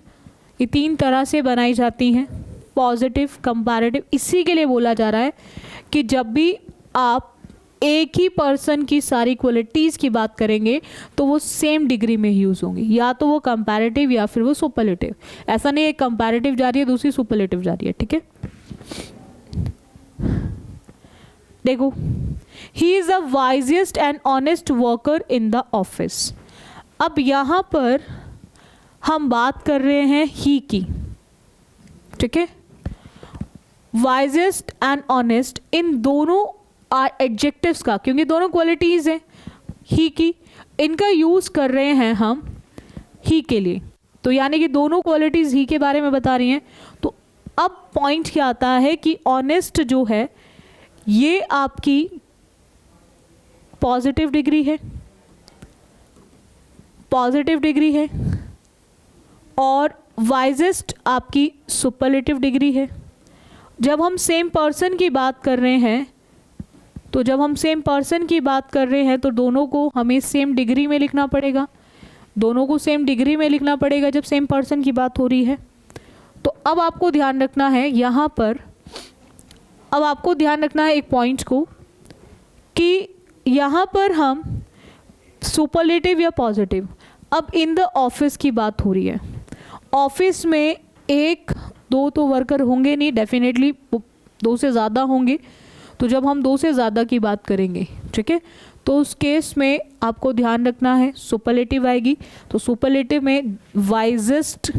A: ये 3 तरह से बनाई जाती हैं, पॉजिटिव, कंपैरेटिव. इसी के लिए बोला जा रहा है कि जब भी आप एक ही पर्सन की सारी क्वालिटीज़ की बात करेंगे तो वो सेम डिग्री में यूज़ होंगी, या तो वो कंपैरेटिव या फिर वो सुपरलेटिव. ऐसा नहीं है कंपैरेटिव जा रही है दूसरी सुपरलेटिव जा रही है, ठीक है. देखो, he is the wisest and honest worker in the office. अब यहाँ पर हम बात कर रहे हैं ही की, ठीक है. वाइजेस्ट एंड ऑनेस्ट इन दोनों एडजेक्टिव्स का, क्योंकि दोनों क्वालिटीज़ हैं ही की, इनका यूज़ कर रहे हैं हम ही के लिए. तो यानी कि दोनों क्वालिटीज़ ही के बारे में बता रही हैं. तो अब पॉइंट क्या आता है कि ऑनेस्ट जो है ये आपकी पॉजिटिव डिग्री है, पॉजिटिव डिग्री है, और वाइजेस्ट आपकी सुपरलेटिव डिग्री है. जब हम सेम पर्सन की बात कर रहे हैं, तो जब हम सेम पर्सन की बात कर रहे हैं तो दोनों को हमें सेम डिग्री में लिखना पड़ेगा, दोनों को सेम डिग्री में लिखना पड़ेगा जब सेम पर्सन की बात हो रही है. तो अब आपको ध्यान रखना है यहाँ पर अब आपको ध्यान रखना है एक पॉइंट को कि यहाँ पर हम सुपरलेटिव या पॉजिटिव, अब इन द ऑफिस की बात हो रही है। ऑफिस में एक दो तो वर्कर होंगे नहीं, डेफिनेटली 2 से ज़्यादा होंगे। तो जब हम 2 से ज़्यादा की बात करेंगे, ठीक है, तो उस केस में आपको ध्यान रखना है सुपरलेटिव आएगी। तो सुपरलेटिव में वाइजेस्ट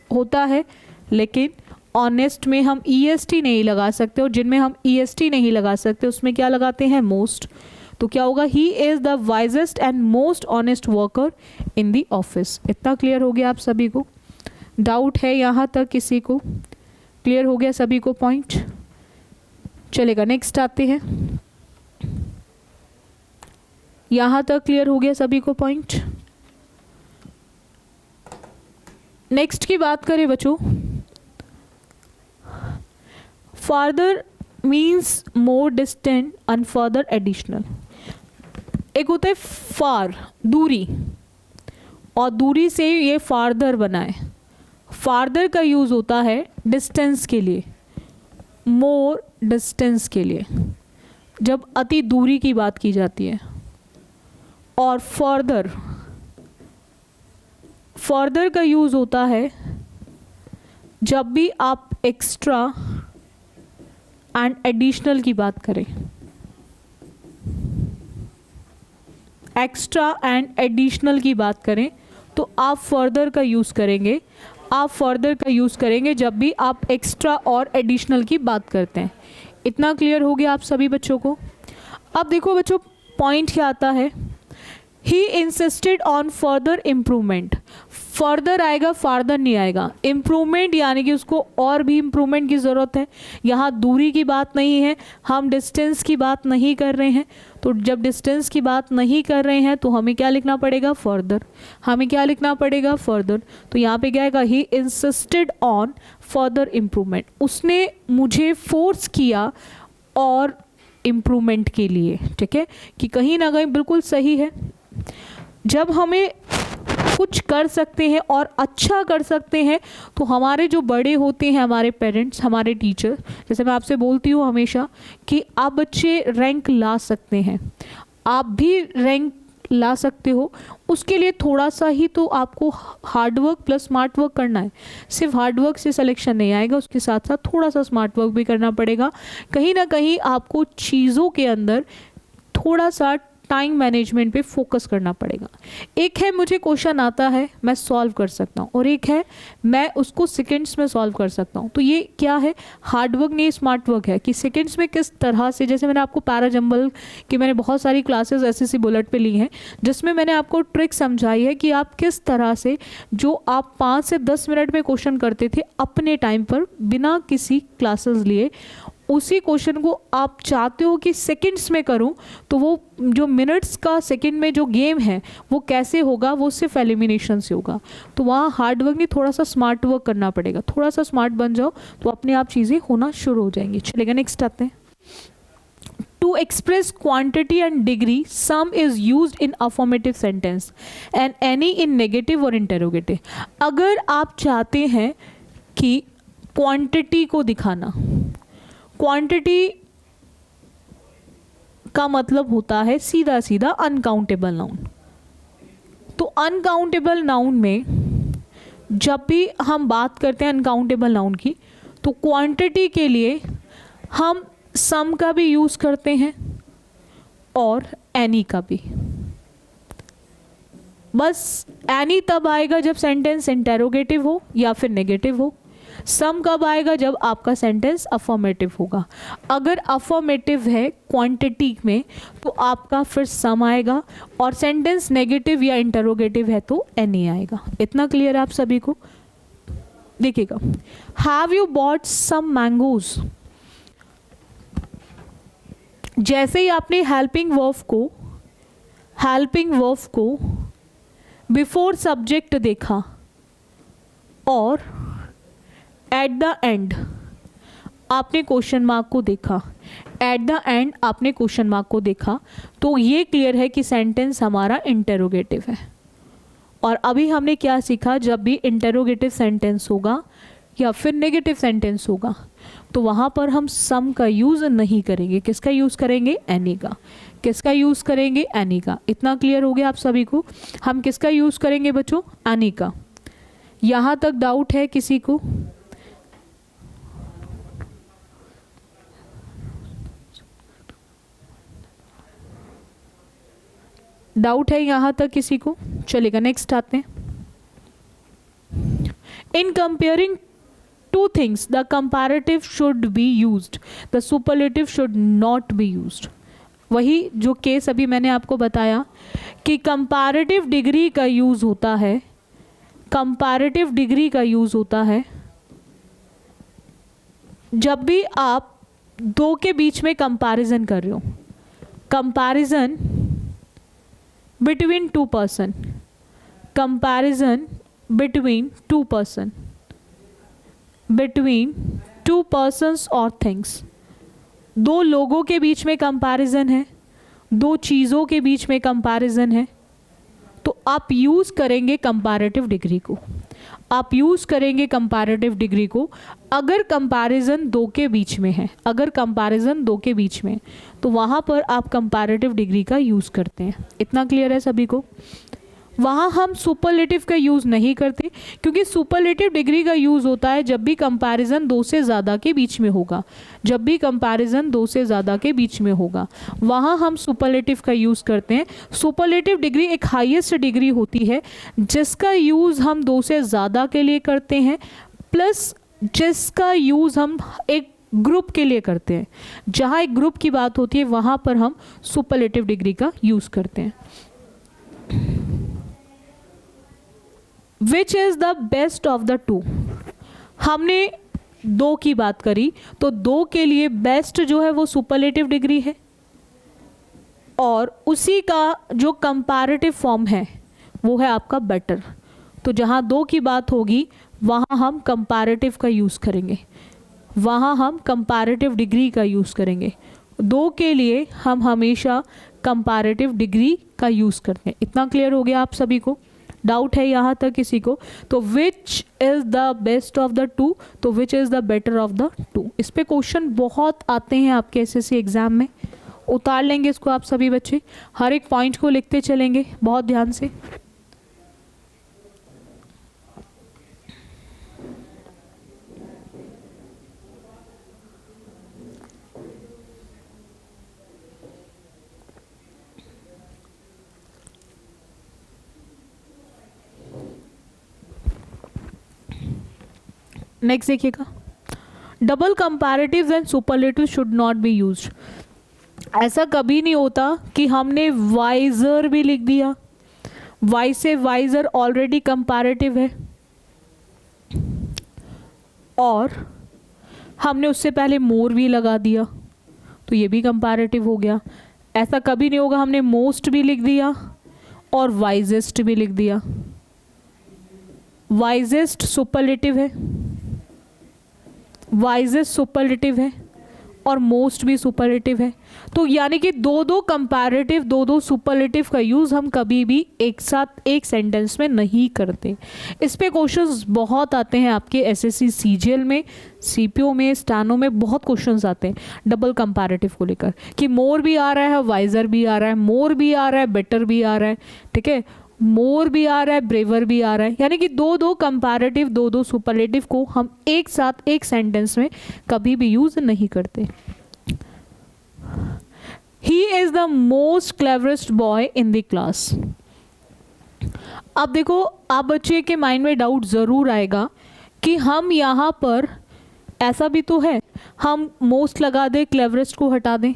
A: होता है, लेकिन ऑनेस्ट में हम EST नहीं लगा सकते, और जिनमें हम EST नहीं लगा सकते उसमें क्या लगाते हैं, मोस्ट। तो क्या होगा, he is the wisest and most honest worker in the office. इतना क्लियर हो गया आप सभी को? डाउट है यहाँ तक किसी को? क्लियर हो गया सभी को पॉइंट? चलेगा, नेक्स्ट आते हैं। यहाँ तक क्लियर हो गया सभी को पॉइंट? नेक्स्ट की बात करें बच्चों, farther means more distant and further additional. एक होता है फार, दूरी, और दूरी से ये फार्दर बना है। फार्दर का यूज़ होता है डिस्टेंस के लिए, मोर डिस्टेंस के लिए, जब अति दूरी की बात की जाती है। और फर्दर, फर्दर का यूज़ होता है जब भी आप एक्स्ट्रा एंड एडिशनल की बात करें। एक्स्ट्रा एंड एडिशनल की बात करें तो आप फर्दर का यूज़ करेंगे। आप फर्दर का यूज़ करेंगे जब भी आप एक्स्ट्रा और एडिशनल की बात करते हैं। इतना क्लियर हो गया आप सभी बच्चों को? अब देखो बच्चों, पॉइंट क्या आता है, he insisted on further improvement. Further आएगा, फार्दर नहीं आएगा। इम्प्रूवमेंट यानी कि उसको और भी इम्प्रूवमेंट की ज़रूरत है। यहाँ दूरी की बात नहीं है, हम डिस्टेंस की बात नहीं कर रहे हैं। तो जब डिस्टेंस की बात नहीं कर रहे हैं तो हमें क्या लिखना पड़ेगा, फर्दर। हमें क्या लिखना पड़ेगा, फर्दर। तो यहाँ पे क्या आएगा, he insisted on further improvement. उसने मुझे फोर्स किया और इम्प्रूवमेंट के लिए, ठीक है, कि कहीं ना कहीं बिल्कुल सही है। जब हमें कुछ कर सकते हैं और अच्छा कर सकते हैं तो हमारे जो बड़े होते हैं, हमारे पेरेंट्स, हमारे टीचर, जैसे मैं आपसे बोलती हूँ हमेशा कि आप बच्चे रैंक ला सकते हैं, आप भी रैंक ला सकते हो। उसके लिए थोड़ा सा ही तो आपको हार्डवर्क प्लस स्मार्ट वर्क करना है। सिर्फ हार्डवर्क से सिलेक्शन नहीं आएगा, उसके साथ साथ थोड़ा सा स्मार्ट वर्क भी करना पड़ेगा। कहीं ना कहीं आपको चीज़ों के अंदर थोड़ा सा टाइम मैनेजमेंट पे फोकस करना पड़ेगा। एक है मुझे क्वेश्चन आता है मैं सॉल्व कर सकता हूँ, और एक है मैं उसको सेकंड्स में सॉल्व कर सकता हूँ। तो ये क्या है, हार्ड वर्क नहीं, स्मार्ट वर्क है कि सेकंड्स में किस तरह से, जैसे मैंने आपको पैराजंबल की मैंने बहुत सारी क्लासेस SSC बुलेट पे ली हैं, जिसमें मैंने आपको ट्रिक समझाई है कि आप किस तरह से जो आप 5 से 10 मिनट में क्वेश्चन करते थे अपने टाइम पर बिना किसी क्लासेस लिए, उसी क्वेश्चन को आप चाहते हो कि सेकंड्स में करूं, तो वो जो मिनट्स का सेकंड में जो गेम है वो कैसे होगा, वो सिर्फ एलिमिनेशन से होगा। तो वहाँ हार्ड वर्क नहीं, थोड़ा सा स्मार्ट वर्क करना पड़ेगा। थोड़ा सा स्मार्ट बन जाओ तो अपने आप चीज़ें होना शुरू हो जाएंगी। चलेगा, नेक्स्ट आते हैं। To express quantity and degree some is used in affirmative sentence and any in negative और इंटेरोगेटिव। अगर आप चाहते हैं कि क्वांटिटी को दिखाना, क्वांटिटी का मतलब होता है सीधा सीधा अनकाउंटेबल नाउन। तो अनकाउंटेबल नाउन में जब भी हम बात करते हैं अनकाउंटेबल नाउन की, तो क्वांटिटी के लिए हम सम का भी यूज़ करते हैं और एनी का भी। बस एनी तब आएगा जब सेंटेंस इंटेरोगेटिव हो या फिर नेगेटिव हो। सम कब आएगा, जब आपका सेंटेंस अफर्मेटिव होगा। अगर अफर्मेटिव है क्वांटिटी में तो आपका फिर सम आएगा, और सेंटेंस नेगेटिव या इंटरोगेटिव है तो एनी आएगा। इतना क्लियर है आप सभी को? देखिएगा, have you bought some mangoes. जैसे ही आपने हेल्पिंग वर्ब को बिफोर सब्जेक्ट देखा और एट द एंड आपने क्वेश्चन मार्क को देखा, एट द एंड आपने क्वेश्चन मार्क को देखा, तो ये क्लियर है कि सेंटेंस हमारा इंटेरोगेटिव है। और अभी हमने क्या सीखा, जब भी इंटेरोगेटिव सेंटेंस होगा या फिर नेगेटिव सेंटेंस होगा, तो वहाँ पर हम सम का यूज़ नहीं करेंगे। किसका यूज़ करेंगे? एनी का। किसका यूज़ करेंगे? एनी का। इतना क्लियर हो गया आप सभी को? हम किसका यूज़ करेंगे बच्चों? एनी का। यहाँ तक डाउट है किसी को? डाउट है यहाँ तक किसी को? चलेगा, नेक्स्ट आते हैं। इन comparing two things, the comparative should be used, the superlative should not be used। वही जो केस अभी मैंने आपको बताया कि कंपैरेटिव डिग्री का यूज़ होता है, कंपैरेटिव डिग्री का यूज़ होता है जब भी आप दो के बीच में कंपैरिजन कर रहे हो। Comparison between two person, comparison between two person, between two persons और थिंग्स। दो लोगों के बीच में कंपैरिजन है, दो चीज़ों के बीच में कंपैरिजन है, तो आप यूज़ करेंगे कंपैरेटिव डिग्री को। आप यूज़ करेंगे कंपैरेटिव डिग्री को अगर कंपैरिजन दो के बीच में है, अगर कंपैरिजन दो के बीच में, तो वहाँ पर आप कंपैरेटिव डिग्री का यूज़ करते हैं। इतना क्लियर है सभी को? वहाँ हम सुपरलेटिव का यूज़ नहीं करते, क्योंकि सुपरलेटिव डिग्री का यूज़ होता है जब भी कंपैरिजन दो से ज़्यादा के बीच में होगा, जब भी कंपैरिजन दो से ज़्यादा के बीच में होगा, वहाँ हम सुपरलेटिव का यूज़ करते हैं। सुपरलेटिव डिग्री एक हाईएस्ट डिग्री होती है जिसका यूज़ हम दो से ज़्यादा के लिए करते हैं, प्लस जिसका यूज़ हम एक ग्रुप के लिए करते हैं। जहाँ एक ग्रुप की बात होती है वहाँ पर हम सुपरलेटिव डिग्री का यूज़ करते हैं। विच is the best of the to? हमने दो की बात करी, तो दो के लिए बेस्ट जो है वो सुपरलेटिव डिग्री है, और उसी का जो कंपैरेटिव फॉर्म है वो है आपका बेटर। तो जहाँ दो की बात होगी वहाँ हम कंपैरेटिव का यूज़ करेंगे, वहाँ हम कंपैरेटिव डिग्री का यूज़ करेंगे। दो के लिए हम हमेशा कंपैरेटिव डिग्री का यूज़ करते हैं। इतना क्लियर हो गया आप सभी को? डाउट है यहाँ तक किसी को? तो which is the best of the two, तो which is the better of the two. इस पे क्वेश्चन बहुत आते हैं आपके एसएससी एग्ज़ाम में, उतार लेंगे इसको आप सभी बच्चे, हर एक पॉइंट को लिखते चलेंगे बहुत ध्यान से। नेक्स्ट देखिएगा, double comparatives and superlative should not be used. ऐसा कभी नहीं होता कि हमने वाइजर भी लिख दिया, वाई से वाइजर ऑलरेडी कंपैरेटिव है और हमने उससे पहले मोर भी लगा दिया तो ये भी कंपैरेटिव हो गया। ऐसा कभी नहीं होगा हमने मोस्ट भी लिख दिया और वाइजेस्ट भी लिख दिया। वाइजेस्ट सुपरलेटिव है, वाइजेस्ट सुपरलेटिव है और मोस्ट भी सुपरलेटिव है। तो यानी कि दो दो कंपैरेटिव, दो दो सुपरलेटिव का यूज़ हम कभी भी एक साथ एक सेंटेंस में नहीं करते। इस पे क्वेश्चंस बहुत आते हैं आपके एसएससी सीजीएल में, सीपीओ में, स्टैनो में बहुत क्वेश्चंस आते हैं डबल कंपैरेटिव को लेकर कि मोर भी आ रहा है, वाइजर भी आ रहा है, मोर भी आ रहा है, बेटर भी आ रहा है, ठीक है, मोर भी आ रहा है, ब्रेवर भी आ रहा है। यानी कि दो दो कंपैरेटिव, दो दो सुपरलेटिव को हम एक साथ एक सेंटेंस में कभी भी यूज नहीं करते। He is the most cleverest boy in the class. अब देखो, आप बच्चे के माइंड में डाउट ज़रूर आएगा कि हम यहाँ पर ऐसा भी तो है, हम मोस्ट लगा दें, क्लेवरेस्ट को हटा दें।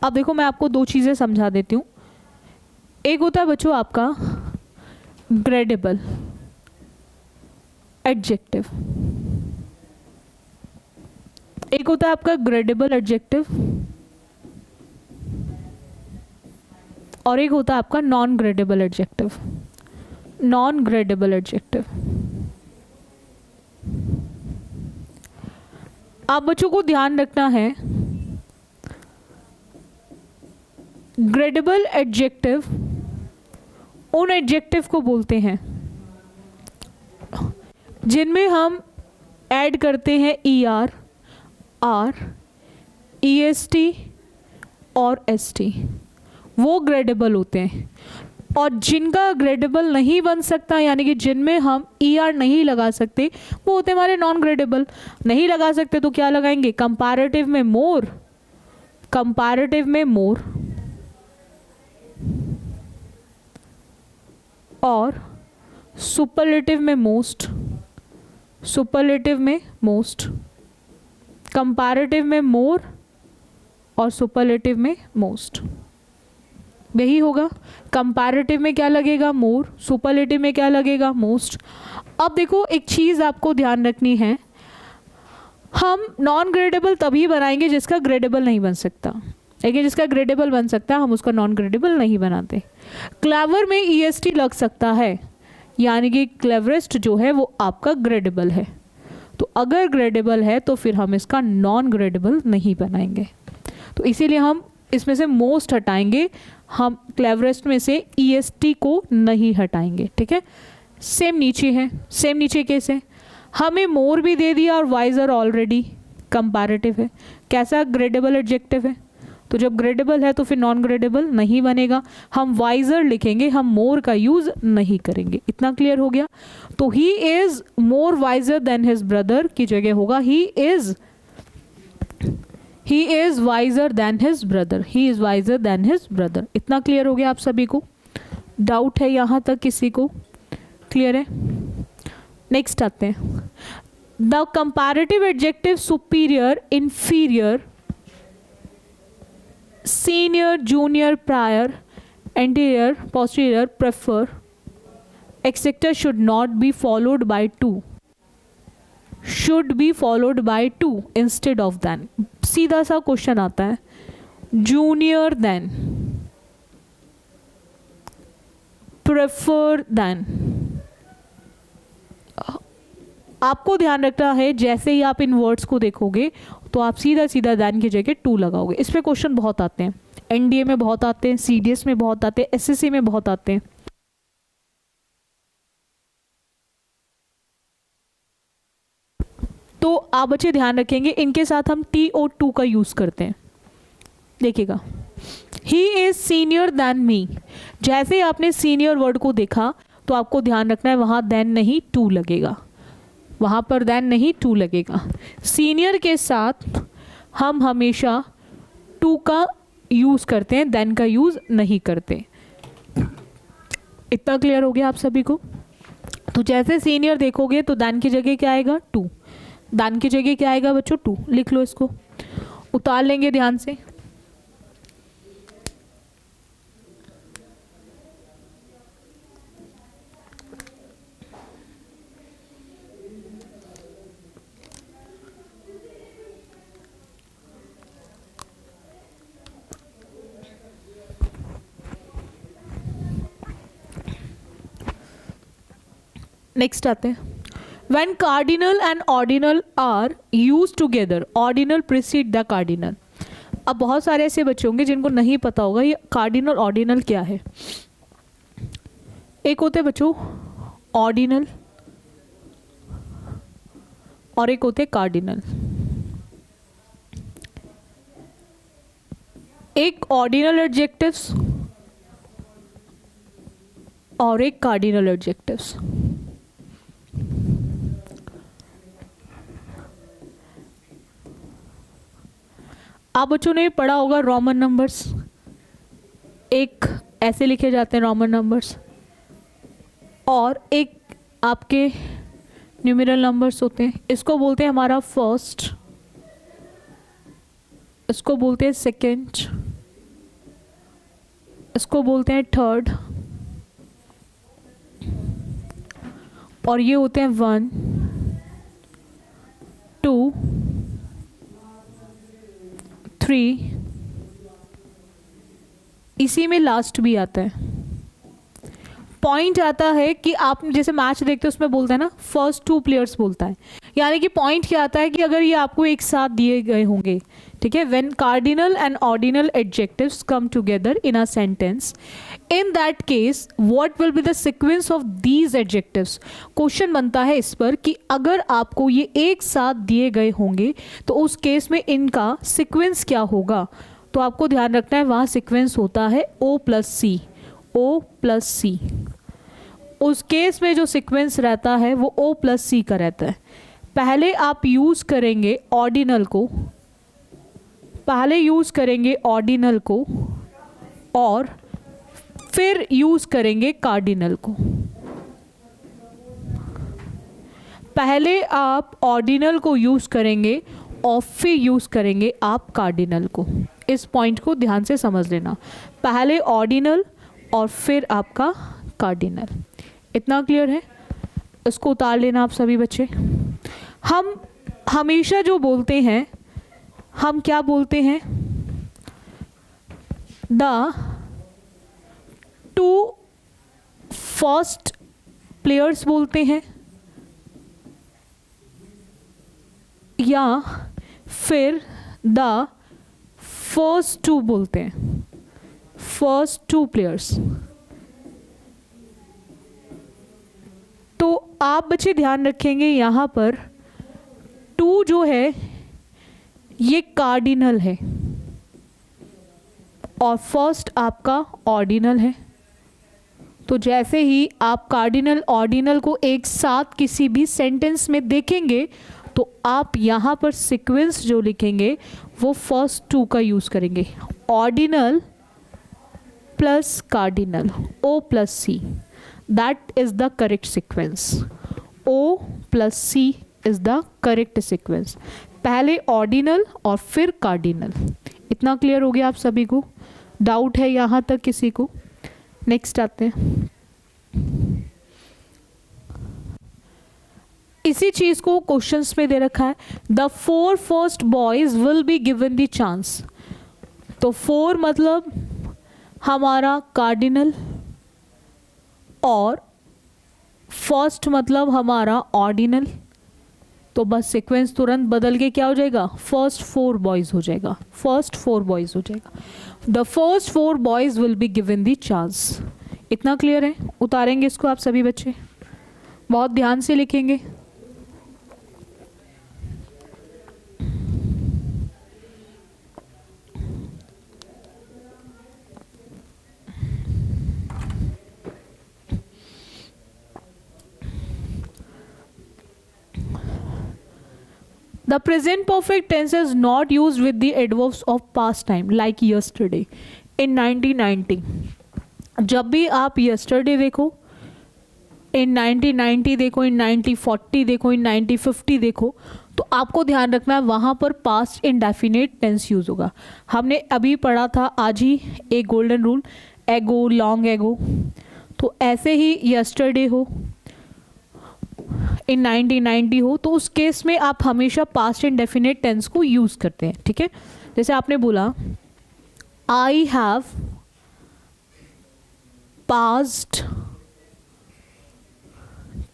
A: अब देखो, मैं आपको दो चीज़ें समझा देती हूँ। एक होता है बच्चों आपका ग्रेडेबल एडजेक्टिव, एक होता है आपका ग्रेडेबल एडजेक्टिव और एक होता है आपका non gradable adjective. Non gradable adjective, आप बच्चों को ध्यान रखना है, ग्रेडेबल एडजेक्टिव उन एडजेक्टिव को बोलते हैं जिनमें हम ऐड करते हैं ER, R, EST और ST, वो ग्रेडेबल होते हैं। और जिनका ग्रेडेबल नहीं बन सकता, यानी कि जिनमें हम ER नहीं लगा सकते, वो होते हमारे नॉन ग्रेडेबल। नहीं लगा सकते तो क्या लगाएंगे? कंपैरेटिव में मोर, कंपैरेटिव में मोर और सुपरलेटिव में मोस्ट, सुपरलेटिव में मोस्ट, कंपैरेटिव में मोर और सुपरलेटिव में मोस्ट। यही होगा। कंपैरेटिव में क्या लगेगा? मोर, सुपरलेटिव में क्या लगेगा? मोस्ट। अब देखो एक चीज़ आपको ध्यान रखनी है, हम नॉन ग्रेडेबल तभी बनाएंगे जिसका ग्रेडेबल नहीं बन सकता, लेकिन जिसका ग्रेडेबल बन सकता है हम उसका नॉन ग्रेडेबल नहीं बनाते। क्लेवर में EST लग सकता है, यानी कि क्लेवरेस्ट जो है वो आपका ग्रेडेबल है। तो अगर ग्रेडेबल है तो फिर हम इसका नॉन ग्रेडेबल नहीं बनाएंगे। तो इसीलिए हम इसमें से मोस्ट हटाएंगे, हम क्लेवरेस्ट में से EST को नहीं हटाएंगे। ठीक है। सेम नीचे है, सेम नीचे कैसे? हमें मोर भी दे दिया और वाइजर ऑलरेडी कंपैरेटिव है। कैसा? ग्रेडेबल एडजेक्टिव है। तो जब ग्रेडेबल है तो फिर नॉन ग्रेडेबल नहीं बनेगा। हम वाइजर लिखेंगे, हम मोर का यूज नहीं करेंगे। इतना क्लियर हो गया? तो he is more visor then his brother की जगह होगा he is visor then his brother, he is visor then his brother. इतना क्लियर हो गया आप सभी को? डाउट है यहाँ तक किसी को? क्लियर है? नेक्स्ट आते हैं, the comparative adjective superior, inferior, senior, junior, prior, anterior, posterior, prefer, etcetera should not be followed by to, should be followed by to instead of than. सीधा सा क्वेश्चन आता है, जूनियर देन, प्रेफर देन। आपको ध्यान रखना है, जैसे ही आप इन वर्ड्स को देखोगे तो आप सीधा सीधा देन की जगह टू लगाओगे। इस पे क्वेश्चन बहुत आते हैं, NDA में बहुत आते हैं, CDS में बहुत आते हैं, SSC में बहुत आते हैं। तो आप बच्चे ध्यान रखेंगे, इनके साथ हम T और टू का यूज करते हैं। देखिएगा, he is senior than me. जैसे ही आपने सीनियर वर्ड को देखा तो आपको ध्यान रखना है वहां देन नहीं टू लगेगा, वहां पर देन नहीं टू लगेगा। सीनियर के साथ हम हमेशा टू का यूज करते हैं, देन का यूज नहीं करते। इतना क्लियर हो गया आप सभी को? तो जैसे सीनियर देखोगे तो देन की जगह क्या आएगा? टू। देन की जगह क्या आएगा बच्चों? टू। लिख लो, इसको उतार लेंगे ध्यान से। नेक्स्ट आते हैं, when cardinal and ordinal are used together, ordinal precede the cardinal। अब बहुत सारे ऐसे बच्चे होंगे जिनको नहीं पता होगा ये कार्डिनल ऑर्डिनल क्या है। एक होते बच्चों ऑर्डिनल और एक होते कार्डिनल। एक ऑर्डिनल एडजेक्टिव्स और एक कार्डिनल एडजेक्टिव्स। आप बच्चों ने पढ़ा होगा रोमन नंबर्स, एक ऐसे लिखे जाते हैं रोमन नंबर्स और एक आपके न्यूमेरल नंबर्स होते हैं। इसको बोलते हैं हमारा फर्स्ट, इसको बोलते हैं सेकंड, इसको बोलते हैं थर्ड और ये होते हैं 1 2 3। इसी में लास्ट भी आता है। पॉइंट आता है कि आप जैसे मैच देखते हो उसमें बोलता है ना फर्स्ट 2 प्लेयर्स बोलता है, यानी कि पॉइंट क्या आता है कि अगर ये आपको एक साथ दिए गए होंगे, ठीक है, when cardinal and ordinal adjectives come together in a sentence, in that case what will be the sequence of these adjectives. Question बनता है इस पर कि अगर आपको ये एक साथ दिए गए होंगे तो उस केस में इनका सीक्वेंस क्या होगा। तो आपको ध्यान रखना है वहाँ सीक्वेंस होता है O प्लस सी, O प्लस सी। उस केस में जो सीक्वेंस रहता है वो O प्लस सी का रहता है। पहले आप यूज़ करेंगे ऑर्डिनल को, पहले यूज़ करेंगे ऑर्डिनल को और फिर यूज़ करेंगे कार्डिनल को। पहले आप ऑर्डिनल को यूज़ करेंगे और फिर यूज़ करेंगे आप कार्डिनल को। इस पॉइंट को ध्यान से समझ लेना, पहले ऑर्डिनल और फिर आपका कार्डिनल। इतना क्लियर है? इसको उतार लेना आप सभी बच्चे। हम हमेशा जो बोलते हैं, हम क्या बोलते हैं, द टू फर्स्ट प्लेयर्स बोलते हैं या फिर द फर्स्ट टू बोलते हैं, फर्स्ट टू प्लेयर्स। तो आप बच्चे ध्यान रखेंगे यहाँ पर टू जो है ये कार्डिनल है और फर्स्ट आपका ऑर्डिनल है। तो जैसे ही आप कार्डिनल ऑर्डिनल को एक साथ किसी भी सेंटेंस में देखेंगे तो आप यहाँ पर सीक्वेंस जो लिखेंगे वो फर्स्ट टू का यूज़ करेंगे, ordinal plus cardinal, O plus C. That is the correct sequence. O plus C is the correct sequence. पहले ऑर्डिनल और फिर कार्डिनल। इतना क्लियर हो गया आप सभी को? डाउट है यहाँ तक किसी को? नेक्स्ट आते हैं। इसी चीज़ को क्वेश्चंस में दे रखा है, the 4 first boys will be given the chance. तो 4 मतलब हमारा कार्डिनल और फर्स्ट मतलब हमारा ऑर्डिनल। तो बस सीक्वेंस तुरंत बदल के क्या हो जाएगा, फर्स्ट 4 बॉयज हो जाएगा, फर्स्ट 4 बॉयज हो जाएगा। The first 4 boys will be given the chance. इतना क्लियर है? उतारेंगे इसको आप सभी बच्चे, बहुत ध्यान से लिखेंगे। The present perfect tense is not used with the adverbs of past time like yesterday in 1990. जब भी आप yesterday देखो, in 1990 देखो, in 1940 देखो, in 1950 देखो, तो आपको ध्यान रखना है वहाँ पर past indefinite tense यूज़ होगा। हमने अभी पढ़ा था आज ही एक गोल्डन रूल, एगो, लॉन्ग एगो। तो ऐसे ही yesterday हो, इन 1990 हो, तो उस केस में आप हमेशा पास्ट इंडेफिनिट टेंस को यूज़ करते हैं। ठीक है, जैसे आपने बोला आई हैव पास्ड,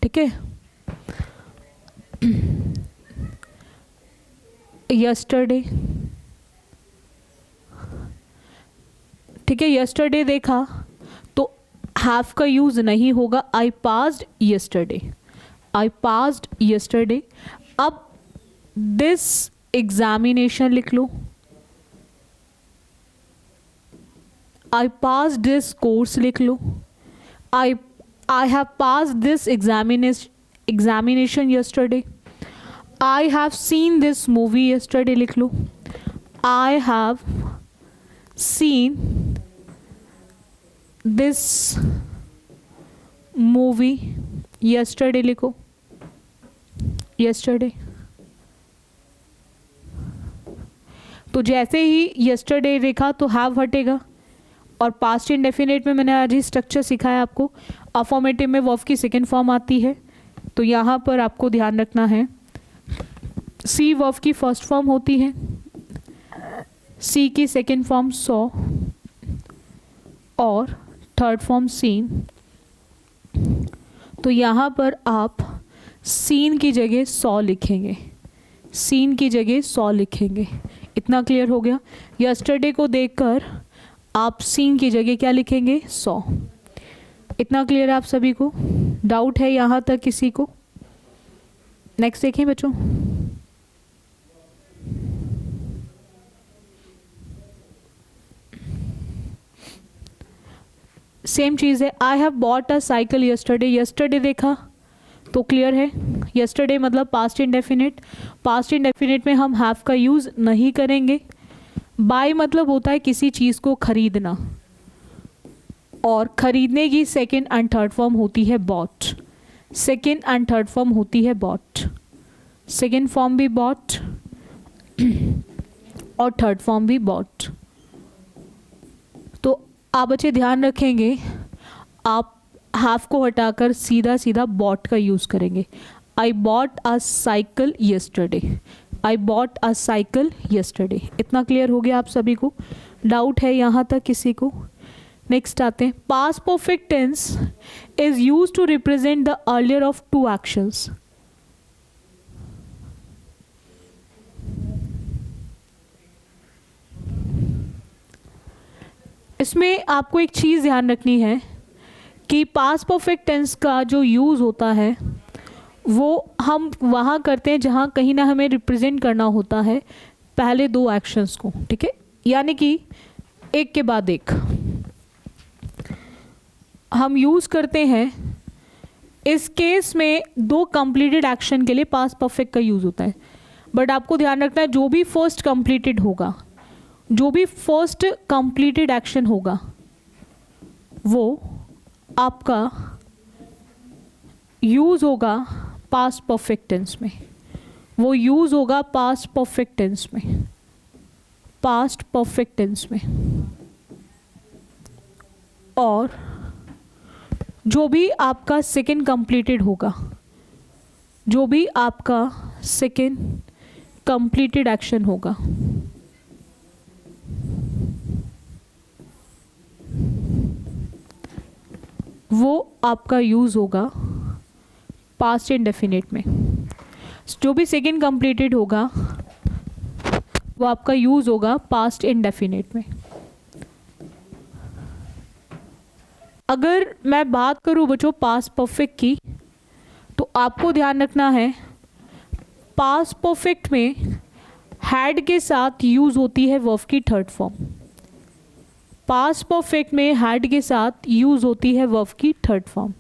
A: ठीक है, यस्टरडे, ठीक है, यस्टरडे देखा तो हैव का यूज़ नहीं होगा, I passed yesterday, I passed yesterday। अब this examination लिख लो, I passed this course लिख लो, I have passed this examination yesterday। I have seen this movie yesterday लिख लो, I have seen this movie yesterday लिखो, yesterday। तो जैसे ही yesterday लिखा तो have हटेगा और पास्ट इंडेफिनिट में मैंने आज ही स्ट्रक्चर सिखाया आपको। अफॉर्मेटिव में वर्ब की सेकेंड फॉर्म आती है, तो यहाँ पर आपको ध्यान रखना है सी वर्ब की फर्स्ट फॉर्म होती है, सी की सेकेंड फॉर्म सॉ और थर्ड फॉर्म सीन। तो यहाँ पर आप सीन की जगह सॉ लिखेंगे, सीन की जगह सॉ लिखेंगे। इतना क्लियर हो गया। यस्टरडे को देखकर आप सीन की जगह क्या लिखेंगे, सॉ। इतना क्लियर है आप सभी को? डाउट है यहाँ तक किसी को? नेक्स्ट देखें बच्चों। सेम चीज़ है, I have bought a cycle yesterday. Yesterday देखा तो क्लियर है, यस्टरडे मतलब पास्ट इंडेफिनिट। पास्ट इंडेफिनिट में हम हैव का यूज़ नहीं करेंगे। बाय मतलब होता है किसी चीज़ को खरीदना, और खरीदने की सेकेंड एंड थर्ड फॉर्म होती है bought. Second and third form होती है बॉट। सेकेंड फॉर्म भी बॉट और थर्ड फॉर्म भी बॉट। तो आप बच्चे ध्यान रखेंगे, आप हैव को हटाकर सीधा सीधा बॉट का यूज़ करेंगे। I bought a cycle yesterday, I bought a cycle yesterday. इतना क्लियर हो गया आप सभी को? डाउट है यहाँ तक किसी को? नेक्स्ट आते हैं, past perfect tense is use to represent the earlier of two actions. इसमें आपको एक चीज़ ध्यान रखनी है कि पास्ट परफेक्ट टेंस का जो यूज़ होता है वो हम वहाँ करते हैं जहाँ कहीं ना हमें रिप्रेजेंट करना होता है पहले दो एक्शंस को, ठीक है? यानी कि एक के बाद एक हम यूज़ करते हैं। इस केस में दो कंप्लीटेड एक्शन के लिए पास्ट परफेक्ट का यूज़ होता है। बट आपको ध्यान रखना है, जो भी फर्स्ट कंप्लीटेड होगा, जो भी फर्स्ट कंप्लीटेड एक्शन होगा वो आपका यूज़ होगा पास्ट परफेक्ट टेंस में। वो यूज़ होगा पास्ट परफेक्ट टेंस में, पास्ट परफेक्ट टेंस में। और जो भी आपका सेकेंड कंप्लीटेड होगा, जो भी आपका सेकेंड कंप्लीटेड एक्शन होगा वो आपका यूज़ होगा पास्ट इंडेफिनिट में। जो भी सेकेंड कंप्लीटेड होगा वो आपका यूज़ होगा पास्ट इंडेफिनिट में। अगर मैं बात करूँ बच्चों पास्ट परफेक्ट की, तो आपको ध्यान रखना है पास्ट परफेक्ट में हैड के साथ यूज़ होती है वर्ब की थर्ड फॉर्म। पास्ट परफेक्ट में हैड के साथ यूज़ होती है वर्ब की थर्ड फॉर्म।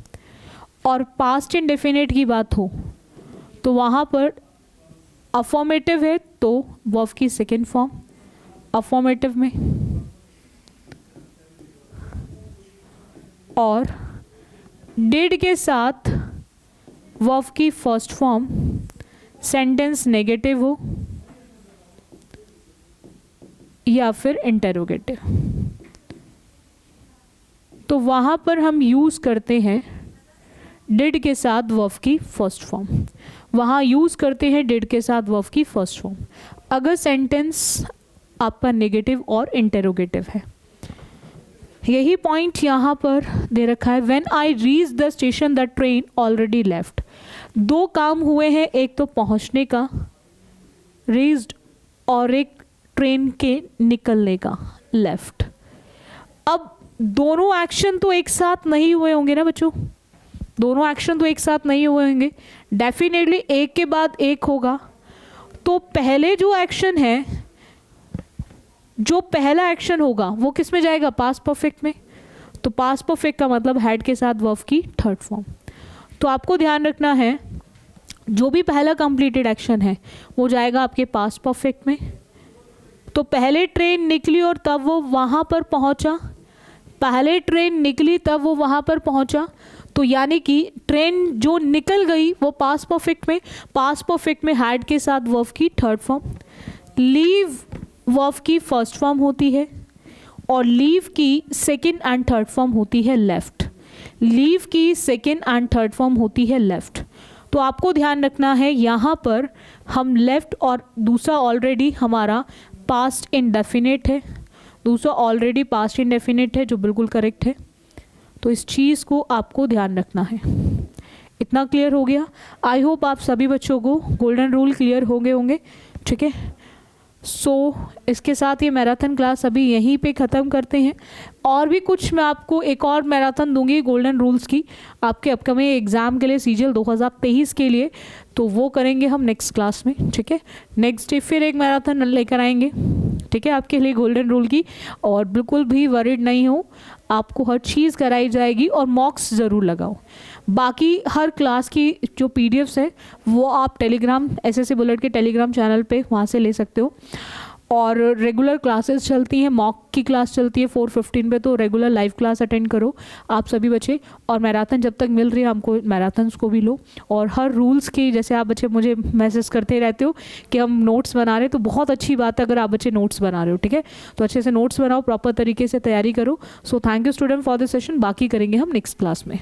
A: और पास्ट इंडेफिनिट की बात हो तो वहाँ पर अफॉर्मेटिव है तो वर्ब की सेकेंड फॉर्म अफॉर्मेटिव में, और डिड के साथ वर्ब की फर्स्ट फॉर्म सेंटेंस नेगेटिव हो या फिर इंटेरोगेटिव, तो वहाँ पर हम यूज़ करते हैं डिड के साथ वर्ब की फर्स्ट फॉर्म। वहाँ यूज़ करते हैं डिड के साथ वर्ब की फर्स्ट फॉर्म अगर सेंटेंस आपका नेगेटिव और इंटेरोगेटिव है। यही पॉइंट यहाँ पर दे रखा है, when I reach the station the train already left. दो काम हुए हैं, एक तो पहुँचने का रीच्ड और एक ट्रेन के निकलने का लेफ्ट। अब दोनों एक्शन तो एक साथ नहीं हुए होंगे ना बच्चों, दोनों एक्शन तो एक साथ नहीं हुए होंगे, डेफिनेटली एक के बाद एक होगा। तो पहले जो एक्शन है, जो पहला एक्शन होगा वो किस में जाएगा, पास्ट परफेक्ट में। तो पास्ट परफेक्ट का मतलब हैड के साथ वर्ब की थर्ड फॉर्म। तो आपको ध्यान रखना है जो भी पहला कंप्लीटेड एक्शन है वो जाएगा आपके पास्ट परफेक्ट में। तो पहले ट्रेन निकली और तब वो वहाँ पर पहुँचा, पहले ट्रेन निकली तब वो वहाँ पर पहुँचा, तो यानी कि ट्रेन जो निकल गई वो पास्ट परफेक्ट में, पास्ट परफेक्ट में हैड के साथ वर्ब की थर्ड फॉर्म। लीव वर्ब की फर्स्ट फॉर्म होती है और लीव की सेकेंड एंड थर्ड फॉर्म होती है लेफ्ट। लीव की सेकेंड एंड थर्ड फॉर्म होती है लेफ्ट। तो आपको ध्यान रखना है यहाँ पर हम लेफ्ट और दूसरा ऑलरेडी हमारा पास्ट इंडेफिनिट है, दूसरा ऑलरेडी पास्ट इंडेफिनिट है जो बिल्कुल करेक्ट है। तो इस चीज़ को आपको ध्यान रखना है। इतना क्लियर हो गया। आई होप आप सभी बच्चों को गोल्डन रूल क्लियर हो गए होंगे, ठीक है। सो इसके साथ ये मैराथन क्लास अभी यहीं पे ख़त्म करते हैं। और भी कुछ मैं आपको एक और मैराथन दूंगी गोल्डन रूल्स की आपके अपकमिंग एग्ज़ाम के लिए, सीजीएल 2023 के लिए, तो वो करेंगे हम नेक्स्ट क्लास में, ठीक है। नेक्स्ट डे फिर एक मैराथन लेकर आएंगे, ठीक है, आपके लिए गोल्डन रूल की। और बिल्कुल भी वरीड नहीं हो, आपको हर चीज़ कराई जाएगी और मॉक्स ज़रूर लगाओ। बाकी हर क्लास की जो पीडीएफ्स है वो आप टेलीग्राम एसएससी बुलेट के टेलीग्राम चैनल पे वहाँ से ले सकते हो। और रेगुलर क्लासेस चलती हैं, मॉक की क्लास चलती है 4:15 पे, तो रेगुलर लाइव क्लास अटेंड करो आप सभी बच्चे। और मैराथन जब तक मिल रही है हमको, मैराथन्स को भी लो। और हर रूल्स की, जैसे आप बच्चे मुझे मैसेज करते रहते हो कि हम नोट्स बना रहे हैं, तो बहुत अच्छी बात है अगर आप बच्चे नोट्स बना रहे हो, ठीक है। तो अच्छे से नोट्स बनाओ, प्रॉपर तरीके से तैयारी करो। So thank you student for this session. बाकी करेंगे हम नेक्स्ट क्लास में।